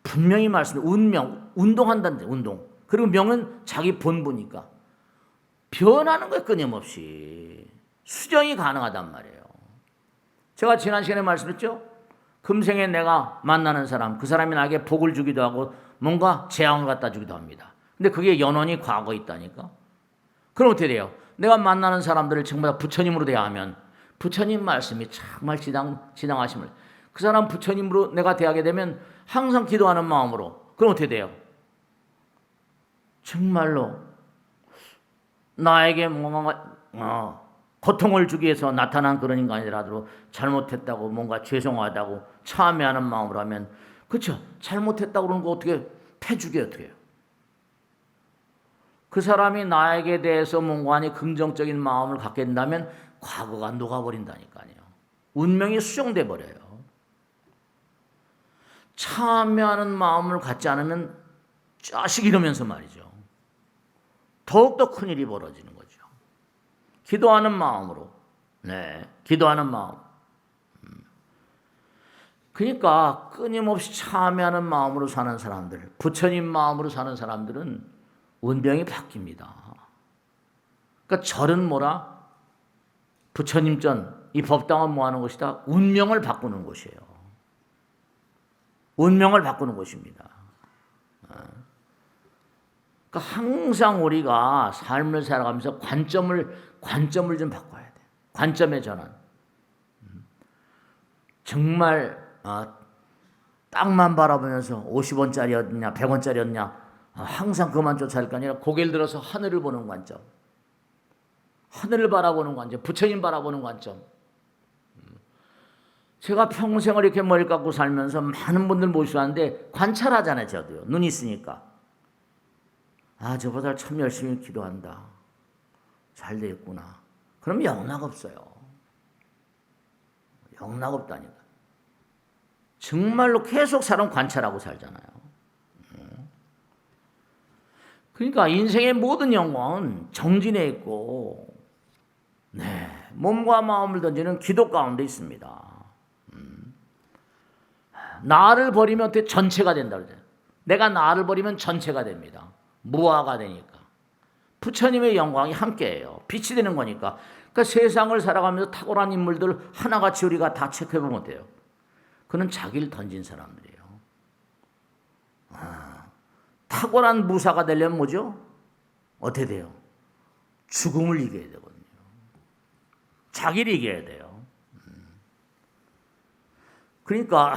분명히 운명, 운동한다는데, 운동. 그리고 명은 자기 본부니까. 변하는 거예요, 끊임없이. 수정이 가능하단 말이에요. 제가 지난 시간에 말씀했죠? 금생에 내가 만나는 사람, 그 사람이 나에게 복을 주기도 하고 뭔가 재앙을 갖다 주기도 합니다. 근데 그게 연원이 과거에 있다니까. 그럼 어떻게 돼요? 내가 만나는 사람들을 전부 다 부처님으로 대하면 부처님 말씀이 정말 지당하심을, 그 사람 부처님으로 내가 대하게 되면 항상 기도하는 마음으로, 그럼 어떻게 돼요? 정말로 나에게 뭔가 고통을 주기 위해서 나타난 그런 인간이라도 잘못했다고 뭔가 죄송하다고 참회하는 마음으로 하면, 그렇죠? 잘못했다고 그러는 거 어떻게 패주게 어떻게 해요? 그 사람이 나에게 대해서 뭔가 긍정적인 마음을 갖게 된다면 과거가 녹아버린다니까요. 운명이 수정돼 버려요. 참회하는 마음을 갖지 않으면 자식 이러면서 말이죠, 더욱더 큰일이 벌어지는 거죠. 기도하는 마음으로, 기도하는 마음. 그러니까 끊임없이 참회하는 마음으로 사는 사람들, 부처님 마음으로 사는 사람들은 운명이 바뀝니다. 그러니까 절은 뭐라? 부처님 전, 이 법당은 뭐 하는 것이다? 운명을 바꾸는 곳이에요. 운명을 바꾸는 곳입니다. 그러니까 항상 우리가 삶을 살아가면서 관점을 좀 바꿔야 돼. 관점의 전환. 정말 땅만 바라보면서 50원짜리였냐 100원짜리였냐 항상 그만 쫓아갈 게 아니라 고개를 들어서 하늘을 보는 관점, 하늘을 바라보는 관점, 부처님 바라보는 관점. 제가 평생을 이렇게 머리 깎고 살면서 많은 분들 모시고 하는데 관찰하잖아요. 저도요. 눈이 있으니까. 아, 저보다 참 열심히 기도한다. 잘 되겠구나. 그럼 영락 없어요. 영락 없다니까. 정말로 계속 사람 관찰하고 살잖아요. 그러니까 인생의 모든 영광은 정진해 있고, 네, 몸과 마음을 던지는 기도 가운데 있습니다. 나를 버리면 어떻게 전체가 된다 그러잖아요. 내가 나를 버리면 전체가 됩니다. 무아가 되니까. 부처님의 영광이 함께해요. 빛이 되는 거니까. 그러니까 세상을 살아가면서 탁월한 인물들 하나같이 우리가 다 체크해보면 돼요. 그는 자기를 던진 사람들이에요. 탁월한 무사가 되려면 뭐죠? 어떻게 돼요? 죽음을 이겨야 되거든요. 자기를 이겨야 돼요. 그러니까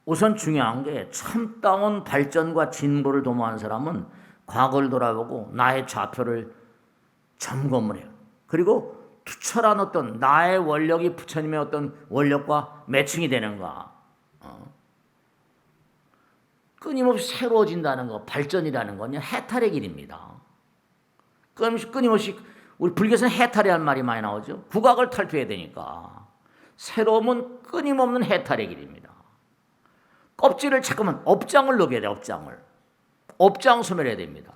우선 중요한 게 참다운 발전과 진보를 도모하는 사람은 과거를 돌아보고 나의 좌표를 점검을 해요. 그리고 투철한 어떤 나의 원력이 부처님의 어떤 원력과 매칭이 되는가. 끊임없이 새로워진다는 거, 발전이라는 건 해탈의 길입니다. 끊임없이 우리 불교에서는 해탈이라는 말이 많이 나오죠. 국악을 탈피해야 되니까. 새로움은 끊임없는 해탈의 길입니다. 껍질을 잠깐만 업장을 녹여야 돼. 업장 소멸해야 됩니다.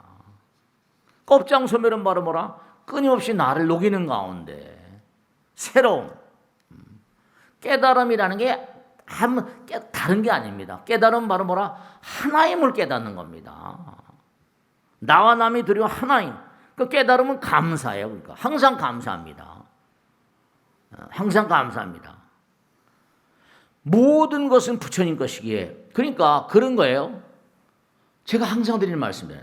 업장 소멸은 바로 뭐라? 끊임없이 나를 녹이는 가운데 새로움, 깨달음이라는 게 다른 게 아닙니다. 깨달음은 바로 뭐라? 하나임을 깨닫는 겁니다. 나와 남이 두려워 하나임. 그 깨달음은 감사예요. 그러니까 항상 감사합니다. 항상 감사합니다. 모든 것은 부처님 것이기에. 그러니까 그런 거예요. 제가 항상 드리는 말씀이에요.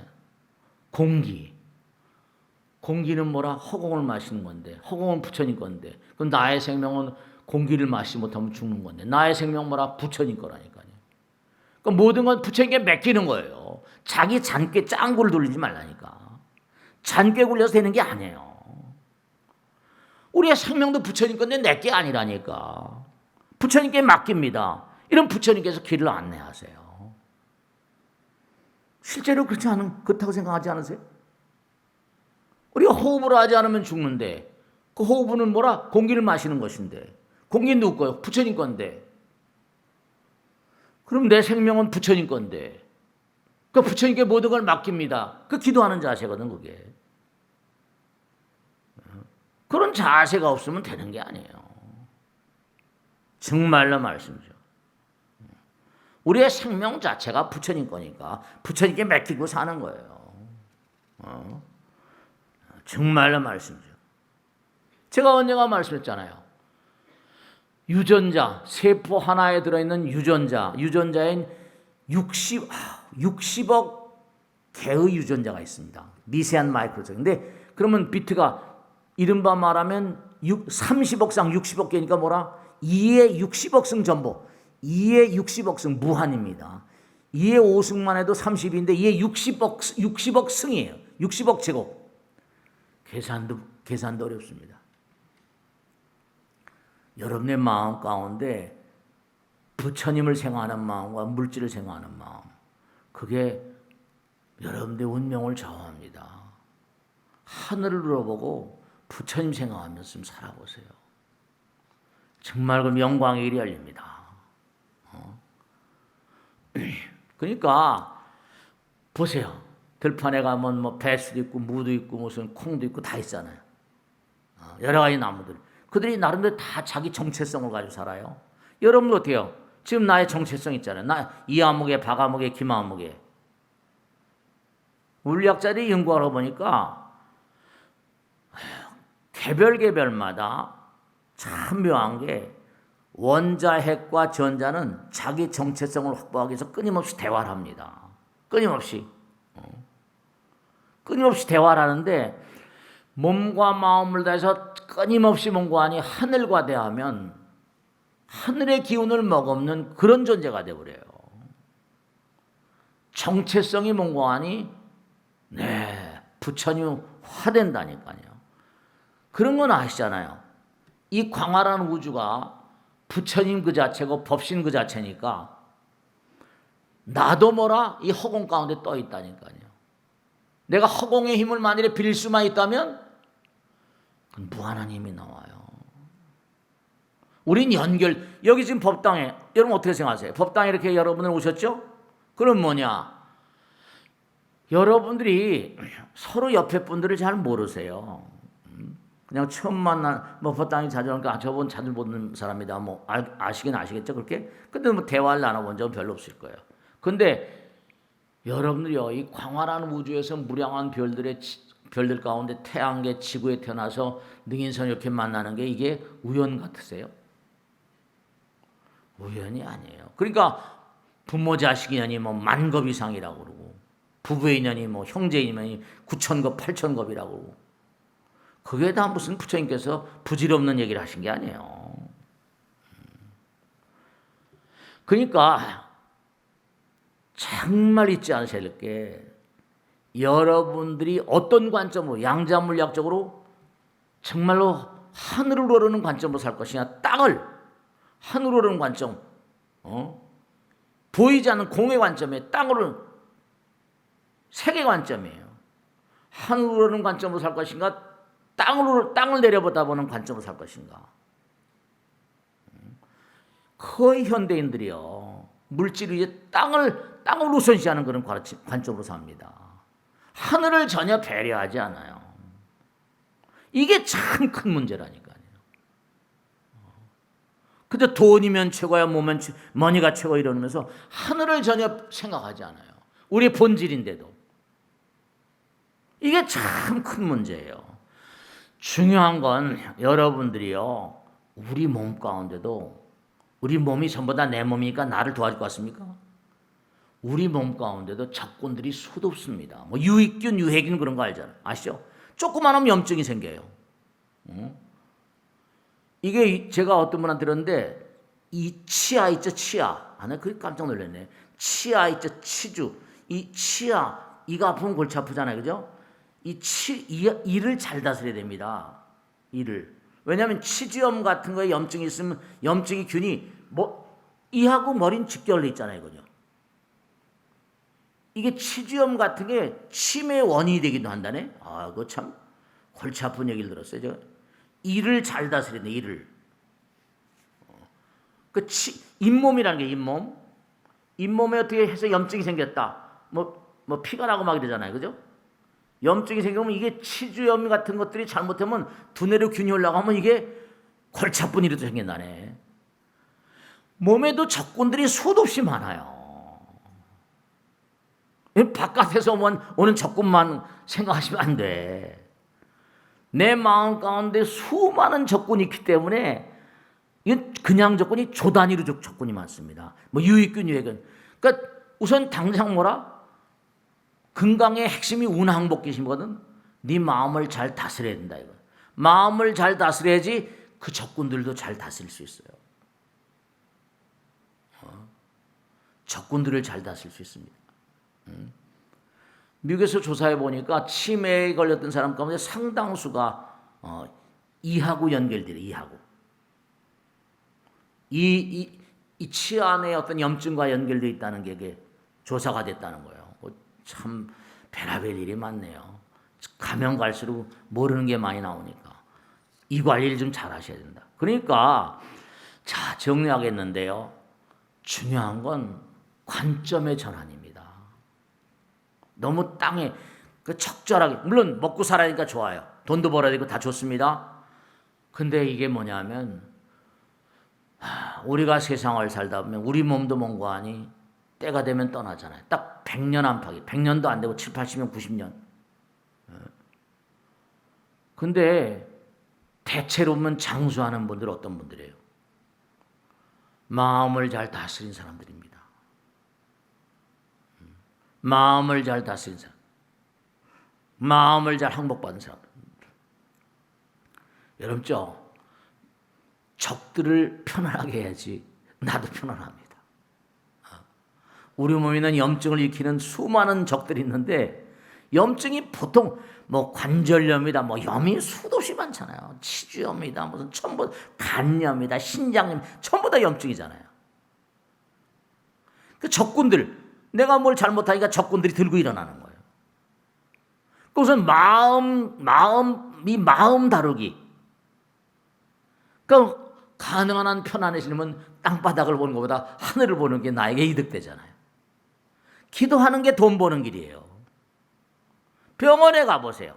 공기는 뭐라? 허공을 마시는 건데, 허공은 부처님 건데, 그럼 나의 생명은 공기를 마시지 못하면 죽는 건데, 나의 생명 뭐라? 부처님 거라니까요. 그러니까 모든 건 부처님께 맡기는 거예요. 자기 잔꾀 짱구를 돌리지 말라니까. 잔꾀 굴려서 되는 게 아니에요. 우리의 생명도 부처님 건데 내 게 아니라니까. 부처님께 맡깁니다. 이런 부처님께서 길을 안내하세요. 실제로 그렇다고 생각하지 않으세요? 우리가 호흡을 하지 않으면 죽는데 그 호흡은 뭐라? 공기를 마시는 것인데 공기는 누구 거예요? 부처님 건데 그럼 내 생명은 부처님 건데 그 부처님께 모든 걸 맡깁니다. 그 기도하는 자세거든 그게. 그런 자세가 없으면 되는 게 아니에요. 정말로 말씀이죠. 우리의 생명 자체가 부처님 거니까 부처님께 맡기고 사는 거예요. 정말로 말씀이죠. 제가 언젠가 말씀했잖아요. 유전자, 세포 하나에 들어있는 유전자인 60억 개의 유전자가 있습니다. 미세한 마이크로죠. 근데 그러면 비트가 이른바 말하면 30억상 60억 개니까 뭐라? 2의 60억 승 전보. 2의 60억 승 무한입니다. 2의 5승만 해도 30인데 2의 60억 승이에요. 60억 제곱. 계산도 어렵습니다. 여러분의 마음 가운데 부처님을 생각하는 마음과 물질을 생각하는 마음, 그게 여러분의 운명을 좌우합니다. 하늘을 울어보고 부처님 생각하면서 좀 살아보세요. 정말 그럼 영광의 일이 열립니다. 그러니까 보세요. 들판에 가면 뭐 배수도 있고 무도 있고 무슨 콩도 있고 다 있잖아요. 여러 가지 나무들. 그들이 나름대로 다 자기 정체성을 가지고 살아요. 여러분도 어때요? 지금 나의 정체성 있잖아요. 나 이아무개, 박아무개, 김아무개. 물리학자들이 연구하러 보니까 개별마다 참 묘한 게 원자, 핵과 전자는 자기 정체성을 확보하기 위해서 끊임없이 대화를 합니다. 끊임없이 대화를 하는데 몸과 마음을 다해서 끊임없이 뭔가하니 하늘과 대하면 하늘의 기운을 머금는 그런 존재가 되어버려요. 정체성이 뭔가하니 부처님 화된다니까요. 그런 건 아시잖아요. 이 광활한 우주가 부처님 그 자체고 법신 그 자체니까 나도 뭐라 이 허공 가운데 떠 있다니까요. 내가 허공의 힘을 만일에 빌릴 수만 있다면 그건 무한한 힘이 나와요. 우린 여기 지금 법당에, 여러분 어떻게 생각하세요? 법당에 이렇게 여러분들 오셨죠? 그럼 뭐냐? 여러분들이 서로 옆에 분들을 잘 모르세요. 그냥 처음 만난, 법당에 자주 오니까 저분 자주 보는 사람이다. 아시긴 아시겠죠? 그렇게? 근데 대화를 나눠본 적은 별로 없을 거예요. 근데 여러분들이요, 이 광활한 우주에서 무량한 별들 가운데 태양계 지구에 태어나서 능인선 이렇게 만나는 게 이게 우연 같으세요? 우연이 아니에요. 그러니까 부모 자식 인연이 만겁 이상이라고 그러고, 부부의 인연이 형제 인연이 9,000겁, 8,000겁이라고 그러고, 그게 다 무슨 부처님께서 부질없는 얘기를 하신 게 아니에요. 그러니까 정말 잊지 않으셔야 될 게, 여러분들이 어떤 관점으로, 양자물리학적으로 정말로 하늘을 오르는 관점으로 살 것이냐, 하늘을 오르는 관점, 보이지 않는 공의 관점에 땅으로 세계 관점이에요. 하늘을 오르는 관점으로 살 것인가, 땅을 내려보다보는 관점으로 살 것인가. 거의 현대인들이요, 물질을 이제 땅을 우선시하는 그런 관점으로 삽니다. 하늘을 전혀 배려하지 않아요. 이게 참 큰 문제라니까요. 근데 돈이면 최고야, 머니가 최고 이러면서 하늘을 전혀 생각하지 않아요. 우리의 본질인데도. 이게 참 큰 문제예요. 중요한 건 여러분들이요, 우리 몸 가운데도, 우리 몸이 전부 다 내 몸이니까 나를 도와줄 것 같습니까? 우리 몸 가운데도 적군들이 수도 없습니다. 유익균, 유해균 그런 거 알잖아요. 아시죠? 조그만 하면 염증이 생겨요. 이게 제가 어떤 분한테 들었는데, 이 치아 있죠, 치아. 나 그게 깜짝 놀랐네. 치아 있죠, 치주. 이 치아, 이가 아프면 골치 아프잖아요. 그죠? 이를 잘 다스려야 됩니다. 이를. 왜냐하면 치주염 같은 거에 염증이 있으면 염증이 균이 이하고 머리는 직결돼 있잖아요. 그죠? 이게 치주염 같은 게 치매의 원인이 되기도 한다네. 그거 참 골치 아픈 얘기를 들었어요. 제가. 이를 잘 다스려야 돼, 이를. 잇몸이라는 게 잇몸. 잇몸에 어떻게 해서 염증이 생겼다. 피가 나고 막 이러잖아요. 그죠? 염증이 생기면 이게 치주염 같은 것들이 잘못하면 두뇌로 균이 올라가면 이게 골치 아픈 일이 생긴다네. 몸에도 적군들이 수도 없이 많아요. 바깥에서 오는 적군만 생각하시면 안 돼. 내 마음 가운데 수많은 적군이 있기 때문에 이건 그냥 적군이 조 단위로 적군이 많습니다. 유익균, 유해균. 그러니까 우선 당장 건강의 핵심이 운항복귀심이거든. 네 마음을 잘 다스려야 된다 이거. 마음을 잘 다스려야지 그 적군들도 잘 다스릴 수 있어요. 적군들을 잘 다스릴 수 있습니다. 미국에서 조사해 보니까 치매에 걸렸던 사람 가운데 상당수가 이하고 연결돼요. 이하고. 이 치아 안에 어떤 염증과 연결되어 있다는 게 조사가 됐다는 거예요. 참 별의별 일이 많네요. 가면 갈수록 모르는 게 많이 나오니까 이 관리를 좀 잘 하셔야 된다. 그러니까 자, 정리하겠는데요. 중요한 건 관점의 전환입니다. 너무 땅에 적절하게, 물론 먹고 살아니까 좋아요. 돈도 벌어야 되고 다 좋습니다. 근데 이게 뭐냐면 우리가 세상을 살다 보면 우리 몸도 뭔가하니 때가 되면 떠나잖아요. 딱 100년 안팎이, 100년도 안 되고 7, 80년, 90년. 근데 대체로 보면 장수하는 분들 어떤 분들이에요? 마음을 잘 다스린 사람들입니다. 마음을 잘 다스린 사람. 마음을 잘 항복받은 사람. 여러분, 적들을 편안하게 해야지 나도 편안합니다. 우리 몸에는 염증을 일으키는 수많은 적들이 있는데 염증이 보통 관절염이다, 염이 수도 없이 많잖아요. 치주염이다, 무슨 전부 간염이다, 신장염, 전부 다 염증이잖아요. 그 적군들, 내가 뭘 잘못하니까 적군들이 들고 일어나는 거예요. 그것은 마음 다루기. 그러니까 가능한 한 편안해지면 땅바닥을 보는 것보다 하늘을 보는 게 나에게 이득되잖아요. 기도하는 게 돈 버는 길이에요. 병원에 가보세요.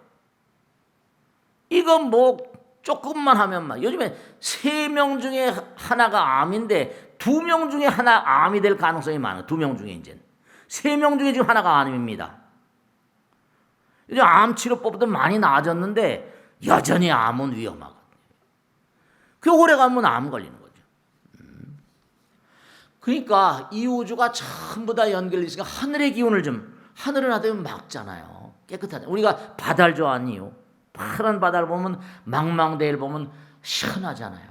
이건 뭐 조금만 하면 막 요즘에 3명 중에 하나가 암인데 2명 중에 하나 암이 될 가능성이 많아요. 2명 중에 이제 3명 중에 지금 하나가 암입니다. 요즘 암 치료법도 많이 나아졌는데 여전히 암은 위험하거든요. 그 오래 가면 암 걸리는 거죠. 그러니까 이 우주가 전부 다 연결돼 있으니까 하늘의 기운을 하늘을 하여튼 맑잖아요. 깨끗하죠. 우리가 바다를 좋아하는 이유, 파란 바다를 보면 망망대해를 보면 시원하잖아요.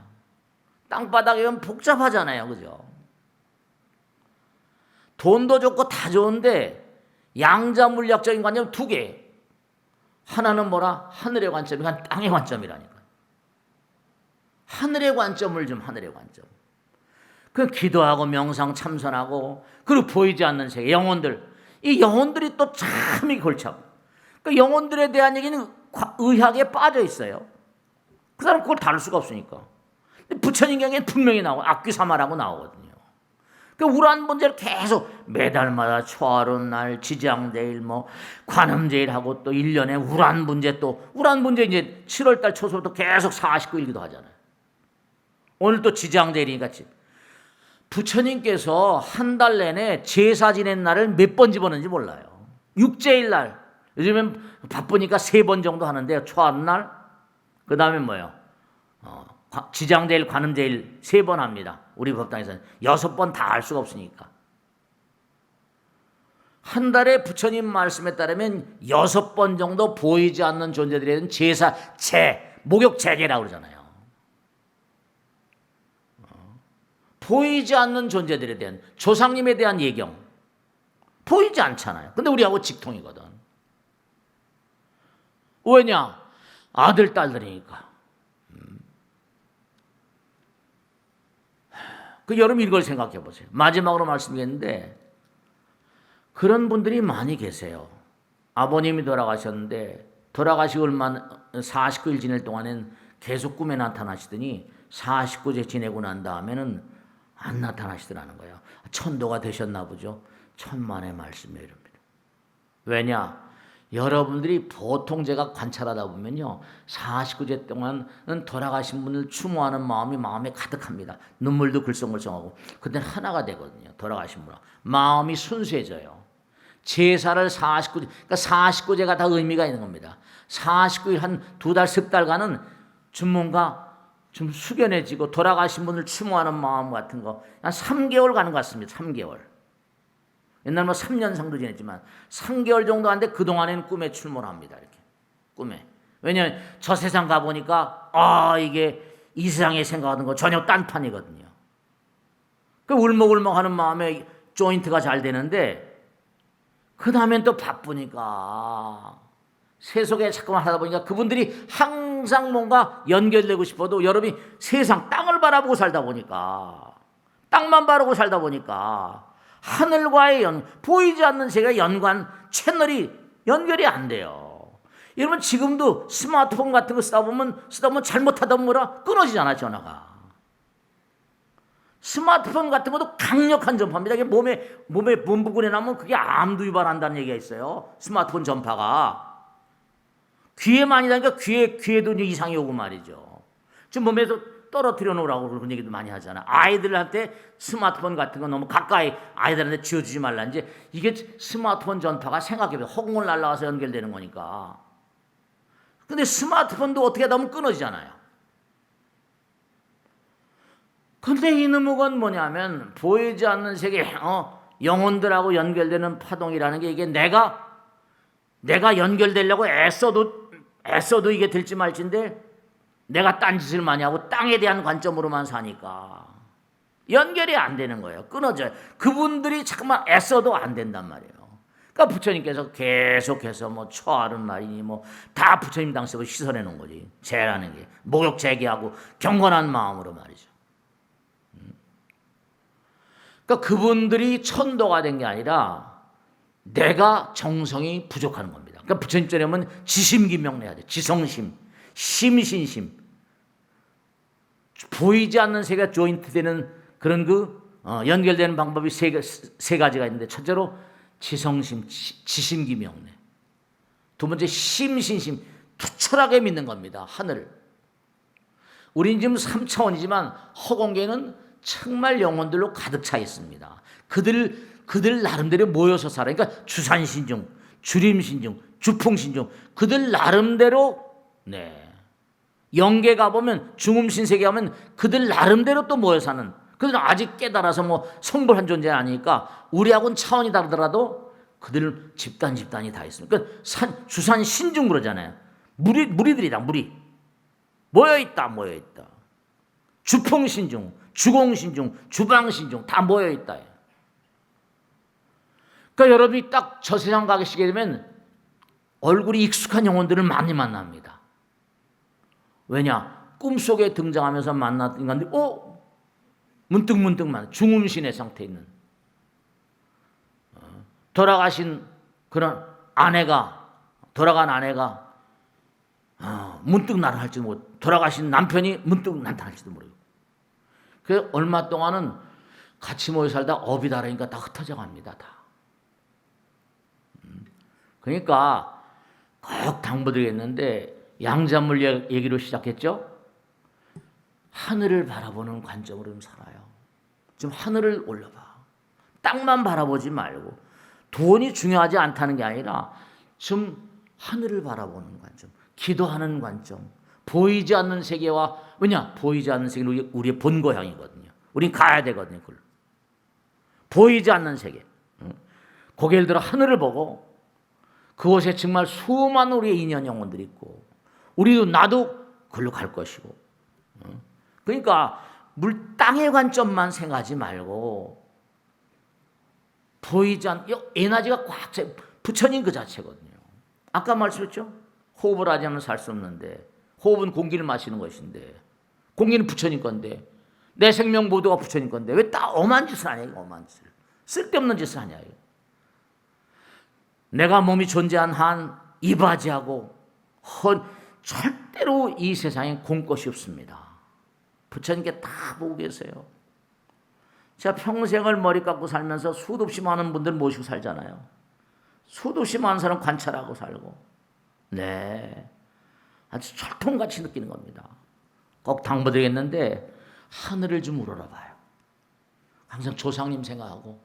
땅바닥에 보면 복잡하잖아요. 그죠? 돈도 좋고 다 좋은데 양자 물리학적인 관점 2개. 하나는 뭐라? 하늘의 관점이 한 땅의 관점이라니까. 하늘의 관점을 하늘의 관점. 그 기도하고 명상 참선하고 그리고 보이지 않는 세계 영혼들. 이 영혼들이 또 참이 골차고. 그 영혼들에 대한 얘기는 의학에 빠져 있어요. 그 사람 그걸 다룰 수가 없으니까. 부처님 경에 분명히 나오고 악귀사마라고 나오거든요. 그 우란 문제를 계속 매달마다 초하룻 날, 지장제일, 관음제일하고 또 1년에 우란 문제 이제 7월달 초서부터 계속 49일 기도하잖아요. 오늘 또 지장제일이니까 부처님께서 한 달 내내 제사 지낸 날을 몇 번 집어넣는지 몰라요. 육제일 날, 요즘엔 바쁘니까 3번 정도 하는데요. 초하룻 날, 그 다음에 뭐예요? 지장제일, 관음제일 3번 합니다. 우리 법당에서는 6번 다 할 수가 없으니까. 한 달에 부처님 말씀에 따르면 6번 정도 보이지 않는 존재들에 대한 제사, 목욕제계라고 그러잖아요. 보이지 않는 존재들에 대한 조상님에 대한 예경 보이지 않잖아요. 근데 우리하고 직통이거든. 왜냐? 아들 딸들이니까. 여러분 이걸 생각해 보세요. 마지막으로 말씀드리겠는데 그런 분들이 많이 계세요. 아버님이 돌아가셨는데 돌아가시고 49일 지낼 동안엔 계속 꿈에 나타나시더니 49제 지내고 난 다음에는 안 나타나시더라는 거예요. 천도가 되셨나 보죠. 천만의 말씀이에요. 왜냐? 여러분들이 보통 제가 관찰하다 보면요. 49제 동안은 돌아가신 분을 추모하는 마음에 가득합니다. 눈물도 글썽글썽하고. 그때는 하나가 되거든요. 돌아가신 분하고. 마음이 순수해져요. 제사를 49제, 그러니까 49제가 다 의미가 있는 겁니다. 49일 한 2달, 10달간은 좀 뭔가 좀 숙연해지고 돌아가신 분을 추모하는 마음 같은 거 한 3개월 가는 것 같습니다. 3개월. 옛날 3년상도 지냈지만 3개월 정도 하는데 그동안에는 꿈에 출몰 합니다. 이렇게 꿈에. 왜냐하면 저 세상 가보니까 이게 이 세상에 생각하는 거 전혀 딴판이거든요. 그 울먹울먹하는 마음에 조인트가 잘 되는데 그 다음엔 또 바쁘니까 세속에 자꾸만 하다 보니까 그분들이 항상 뭔가 연결되고 싶어도 여러분이 세상 땅을 바라보고 살다 보니까 땅만 바라보고 살다 보니까 하늘과의 보이지 않는 세계의 채널이 연결이 안 돼요. 여러분 지금도 스마트폰 같은 거 쓰다 보면 잘못하다 보면 끊어지잖아 전화가. 스마트폰 같은 것도 강력한 전파입니다. 이게 몸에 문부근에 나면 그게 암도 유발한다는 얘기가 있어요. 스마트폰 전파가. 귀에 많이 다니까 귀에도 이상이 오고 말이죠. 지금 몸에서 떨어뜨려 놓으라고 그런 얘기도 많이 하잖아. 아이들한테 스마트폰 같은 거 너무 가까이 아이들한테 쥐어주지 말라. 이제 이게 스마트폰 전파가 생각해보세요. 허공을 날아가서 연결되는 거니까. 근데 스마트폰도 어떻게 하다 보면 끊어지잖아요. 근데 이놈의 건 뭐냐면 보이지 않는 세계 영혼들하고 연결되는 파동이라는 게 이게 내가 연결되려고 애써도 이게 될지 말지인데 내가 딴짓을 많이 하고 땅에 대한 관점으로만 사니까 연결이 안 되는 거예요. 끊어져요. 그분들이 잠깐만 애써도 안 된단 말이에요. 그러니까 부처님께서 계속해서 초하룻 날이니 다 부처님 당시로 시선해 놓은 거지. 죄라는 게 목욕 재개하고 경건한 마음으로 말이죠. 그러니까 그분들이 천도가 된 게 아니라 내가 정성이 부족한 겁니다. 그러니까 부처님 전에면 지심기명내야 돼. 지성심, 심신심. 보이지 않는 세계가 조인트되는 그런 연결되는 방법이 세 가지가 있는데, 첫째로 지성심, 지심기명내. 두 번째 심신심, 투철하게 믿는 겁니다. 하늘을. 우린 지금 3차원이지만 허공계는 정말 영혼들로 가득 차 있습니다. 그들 나름대로 모여서 살아요. 그러니까 주산신중, 주림신중, 주풍신중, 그들 나름대로, 영계 가보면, 중음신세계 가면 그들 나름대로 또 모여 사는, 그들은 아직 깨달아서 성불한 존재 아니니까 우리하고는 차원이 다르더라도 그들 집단이 다 있습니다. 그러니까 주산신중 그러잖아요. 무리들이다, 무리. 모여있다. 주풍신중, 주공신중, 주방신중 다 모여있다. 그러니까 여러분이 딱 저 세상 가시게 되면 얼굴이 익숙한 영혼들을 많이 만납니다. 왜냐? 꿈속에 등장하면서 만났던 인간들이 문득 중음신의 상태에 있는 돌아가신 그런 돌아간 아내가 문득 나타날지도 모르고, 돌아가신 남편이 문득 나타날지도 모르고. 그래서 얼마 동안은 같이 모여 살다 업이 다르니까 다 흩어져 갑니다. 다. 그러니까 꼭 당부드리겠는데, 양자물 얘기로 시작했죠. 하늘을 바라보는 관점으로 좀 살아요. 좀 하늘을 올려봐. 땅만 바라보지 말고, 돈이 중요하지 않다는 게 아니라 좀 하늘을 바라보는 관점, 기도하는 관점, 보이지 않는 세계와, 왜냐? 보이지 않는 세계는 우리의 본고향이거든요. 우린 가야 되거든요. 그걸. 보이지 않는 세계. 고개를 들어 하늘을 보고, 그곳에 정말 수많은 우리의 인연 영혼들이 있고, 나도 그걸로 갈 것이고. 그러니까 땅의 관점만 생각하지 말고, 보이지 않는 에너지가 꽉 차, 부처님 그 자체거든요. 아까 말씀했죠? 호흡을 하지 않으면 살 수 없는데, 호흡은 공기를 마시는 것인데, 공기는 부처님 건데, 내 생명 모두가 부처님 건데 왜 엄한 짓을 하냐, 엄한 짓을. 쓸데없는 짓을 하냐. 내가 몸이 존재한 한 이바지하고 절대로 이 세상에 공것이 없습니다. 부처님께 다 보고 계세요. 제가 평생을 머리 깎고 살면서 수도 없이 많은 분들 모시고 살잖아요. 수도 없이 많은 사람 관찰하고 살고, 아주 철통같이 느끼는 겁니다. 꼭 당부드리겠는데, 하늘을 좀 우러러봐요. 항상 조상님 생각하고,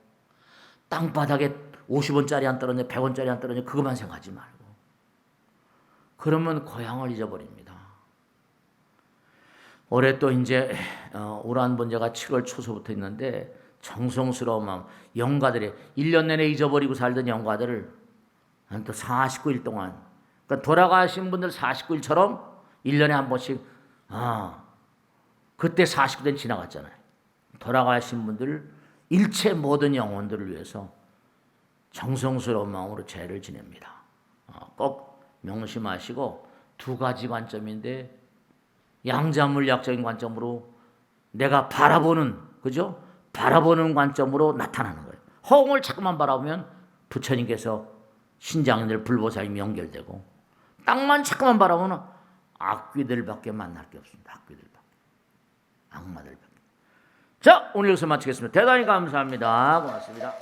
땅바닥에 50원짜리 안 떨어져, 100원짜리 안 떨어져, 그것만 생각하지 말고. 그러면 고향을 잊어버립니다. 올해 또 이제 우란 번제가 7월 초서부터 있는데, 정성스러운 마음, 영가들이 1년 내내 잊어버리고 살던 영가들을 또 49일 동안, 그러니까 돌아가신 분들 49일처럼 1년에 한 번씩, 그때 49년 지나갔잖아요. 돌아가신 분들, 일체 모든 영혼들을 위해서 정성스러운 마음으로 제를 지냅니다. 꼭 명심하시고, 두 가지 관점인데, 양자물리학적인 관점으로 내가 바라보는, 그죠? 바라보는 관점으로 나타나는 거예요. 허공을 자꾸만 바라보면 부처님께서 신장인들 불보살님이 연결되고, 땅만 자꾸만 바라보면 악귀들밖에 만날 게 없습니다. 악귀들밖에. 악마들밖에. 자, 오늘 여기서 마치겠습니다. 대단히 감사합니다. 고맙습니다.